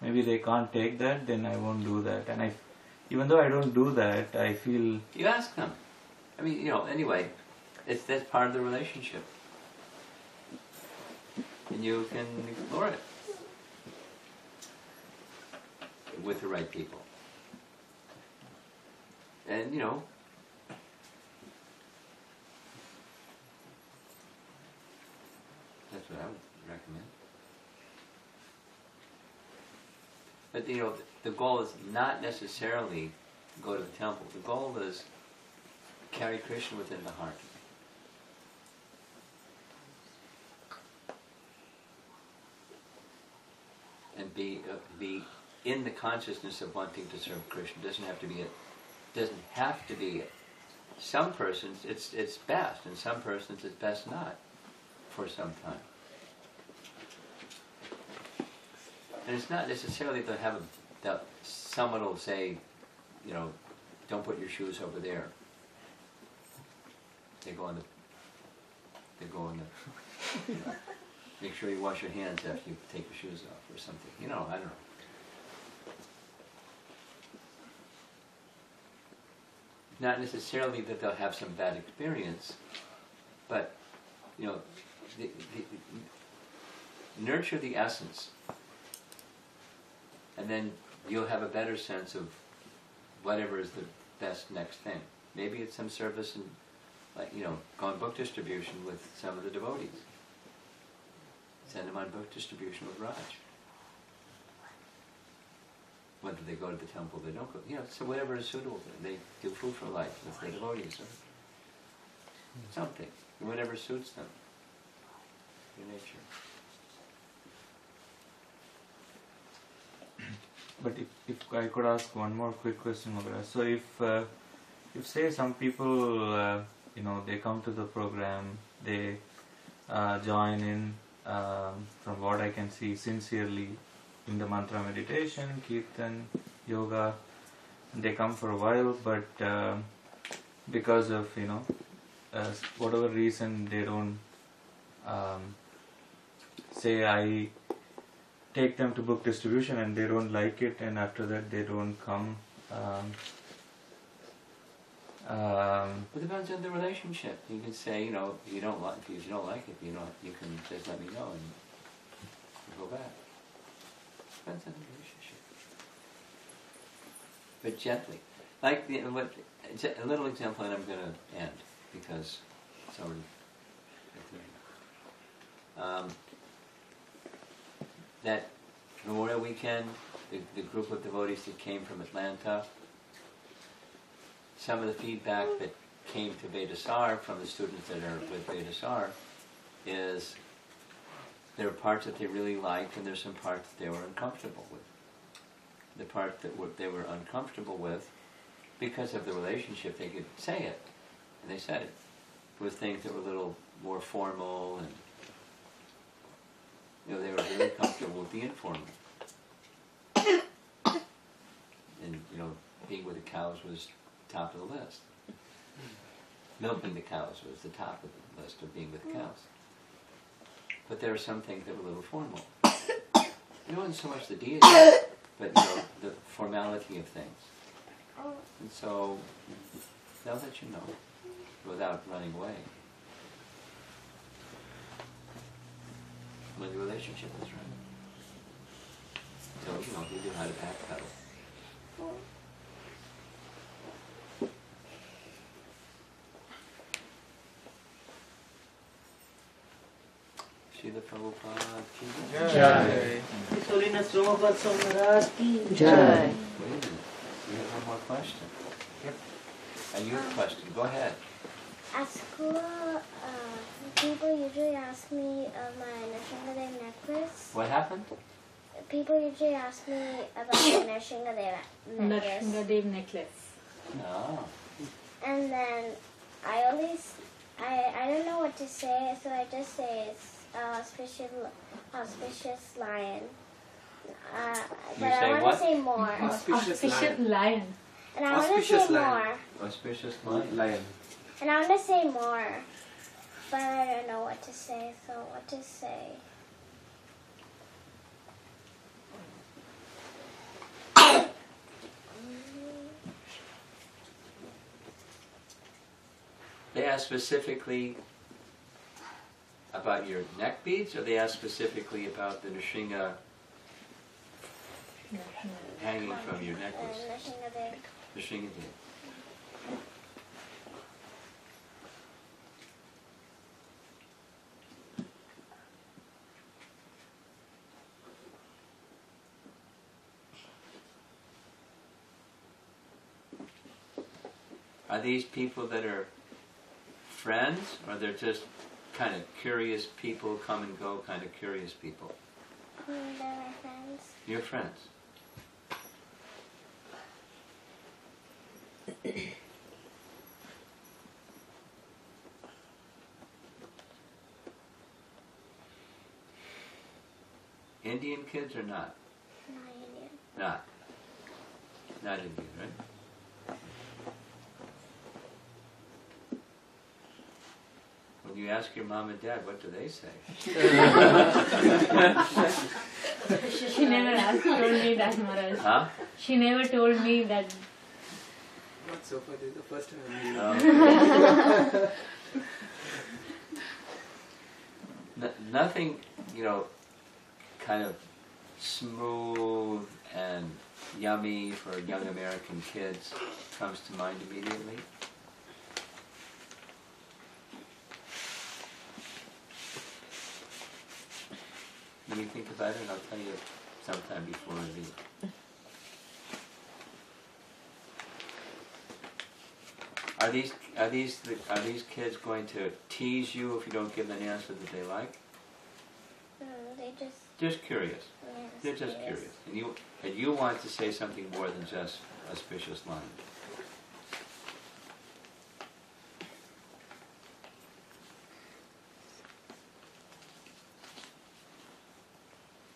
Maybe they can't take that, then I won't do that. And even though I don't do that, I feel... You ask them. I mean, anyway, that's part of the relationship. And you can explore it with the right people. And, that's what I would recommend. But the goal is not necessarily go to the temple. The goal is carry Krishna within the heart. And be in the consciousness of wanting to serve Krishna. Doesn't have to be it. Some persons it's best, and some persons it's best not for some time. And it's not necessarily to have that someone will say, don't put your shoes over there. They go on the make sure you wash your hands after you take your shoes off or something. You know, I don't know. Not necessarily that they'll have some bad experience, but, you know, nurture the essence, and then you'll have a better sense of whatever is the best next thing. Maybe it's some service and, like, you know, go on book distribution with some of the devotees. Send them on book distribution with Raj. Whether they go to the temple, they don't go. You know, so whatever is suitable to them. They do food for life with the devotees or something. Whatever suits them. Your nature. But if I could ask one more quick question, Maharaj. So if say some people, you know, they come to the program, they join in, from what I can see, sincerely in the mantra meditation, kirtan, yoga, they come for a while, but because of, you know, whatever reason they don't, say I take them to book distribution and they don't like it, and after that they don't come. It depends on the relationship. You can say, you know, if you don't like it, you can just let me know and go back. Depends on the relationship. But gently. Like a little example, and I'm going to end because it's already that Memorial Weekend, the group of devotees that came from Atlanta, some of the feedback that came to Vedasar from the students that are with Vedasar is there are parts that they really liked and there's some parts that they were uncomfortable with. The part that they were uncomfortable with, because of the relationship, they could say it, and they said it. It was things that were a little more formal, and you know, they were really comfortable with the informal. And you know, being with the cows was top of the list. Milking the cows was the top of the list of being with the cows. But there are some things that were a little formal. It wasn't so much the deity, but you know, the formality of things. And so they'll let you know without running away. When the relationship is right. So, you know, you know how to backpedal. Srila Prabhupada ki Jai. His Holiness Romapada Swami Maharaja ki Jai. Wait a minute. You have one more question. Yep. A youth question. Go ahead. At school, people usually ask me my Nrsimhadev necklace. What happened? People usually ask me about the Nrsimhadev necklace. Nrsimhadev necklace. No. And then I don't know what to say, so I just say it's auspicious lion. But I say want what? to say more. Auspicious lion. And I want to say more. Auspicious lion. Lion. And I want to say more. But I don't know what to say, so what to say? They ask specifically about your neck beads, or they ask specifically about the Nrsimha hanging from your necklace? Nrsimhadev. Nrsimha bead. Are these people that are friends, or they're just kind of curious people, come and go kind of curious people? They're my friends. Your friends. Indian kids or not? Not Indian. Not. Not Indian, right? When you ask your mom and dad, what do they say? She never told me that, Maharaj. Huh? She never told me that. Not so far. This is the first time I'm hearing. Nothing, kind of smooth and yummy for young American kids comes to mind immediately. Let me think about it, and I'll tell you sometime before I leave. Are these kids going to tease you if you don't give an answer that they like? They Just curious. yes, They're just curious, and you want to say something more than just auspicious line.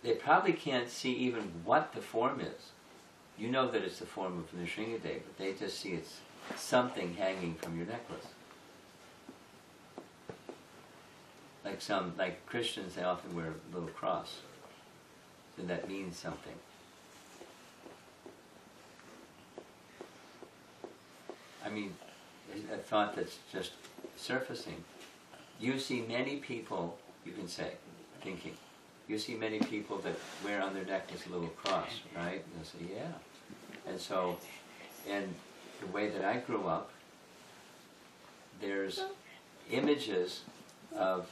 They probably can't see even what the form is. You know that it's the form of Nrsimhadev, but they just see it's something hanging from your necklace. Like Christians, they often wear a little cross. So that means something. I mean, a thought that's just surfacing. You see many people, you can say, thinking, you see many people that wear on their necklace a little cross, right? You'll say, yeah. And so, in the way that I grew up, there's images of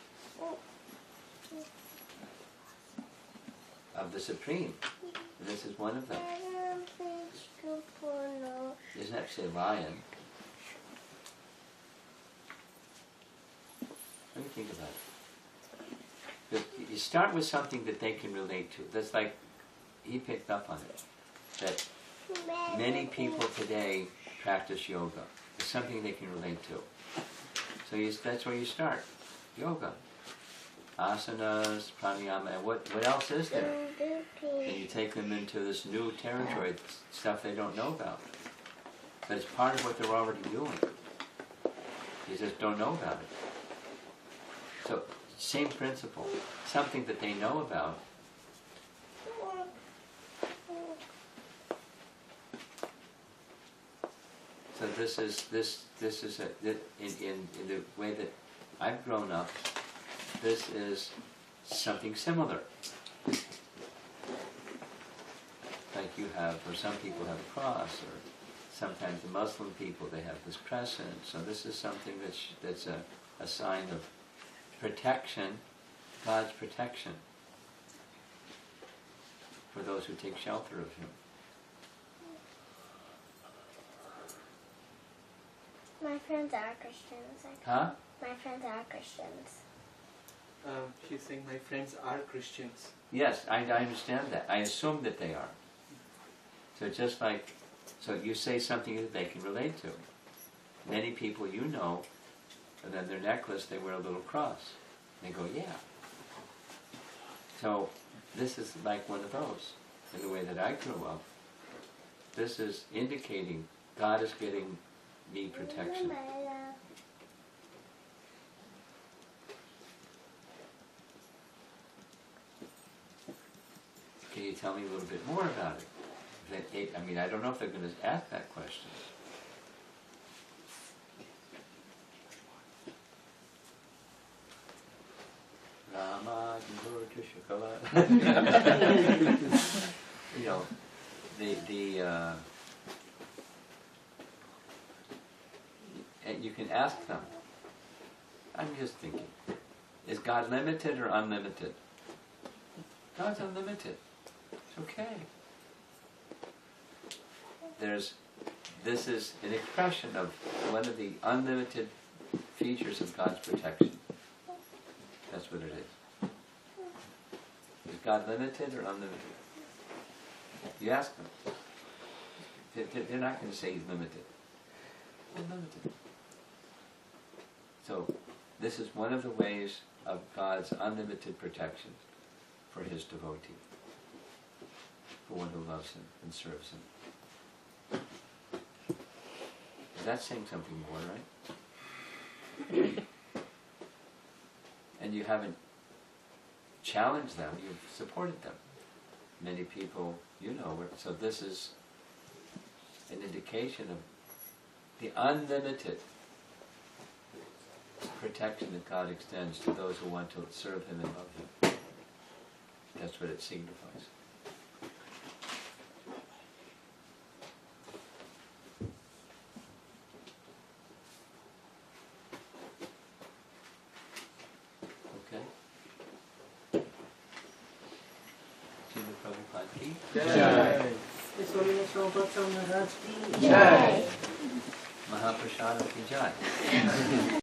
the Supreme. And this is one of them. Doesn't actually a lion. Let me think about it. But you start with something that they can relate to. That's like, he picked up on it. That many people today practice yoga. It's something they can relate to. So that's where you start. Yoga. Asanas, pranayama, and what else is there? And you take them into this new territory, stuff they don't know about. But it's part of what they're already doing. You just don't know about it. So, same principle. Something that they know about. So this is in the way that I've grown up. This is something similar. Like you have, or some people have a cross, or sometimes the Muslim people, they have this crescent. So this is something that's a sign of protection, God's protection for those who take shelter of Him. My friends are Christians. Huh? My friends are Christians. She's saying my friends are Christians. Yes, I understand that. I assume that they are. So just like, so you say something that they can relate to. Many people you know, and on their necklace they wear a little cross. They go, yeah. So this is like one of those. In the way that I grew up, this is indicating God is getting me protection. Can you tell me a little bit more about it? I mean, I don't know if they're going to ask that question. Rama, you know, you can ask them. I'm just thinking, is God limited or unlimited? God's unlimited. It's okay. This is an expression of one of the unlimited features of God's protection. That's what it is. Is God limited or unlimited? You ask them. They're not going to say He's limited. Unlimited. So, this is one of the ways of God's unlimited protection for His devotee, for one who loves Him and serves Him. That's saying something more, right? and you haven't challenged them, you've supported them. Many people, so this is an indication of the unlimited protection that God extends to those who want to serve Him and love Him. That's what it signifies. Okay? Srila Prabhupada ki Jai. HH Romapada Swami Maharaja ki Jai. Mahaprasada ki jai.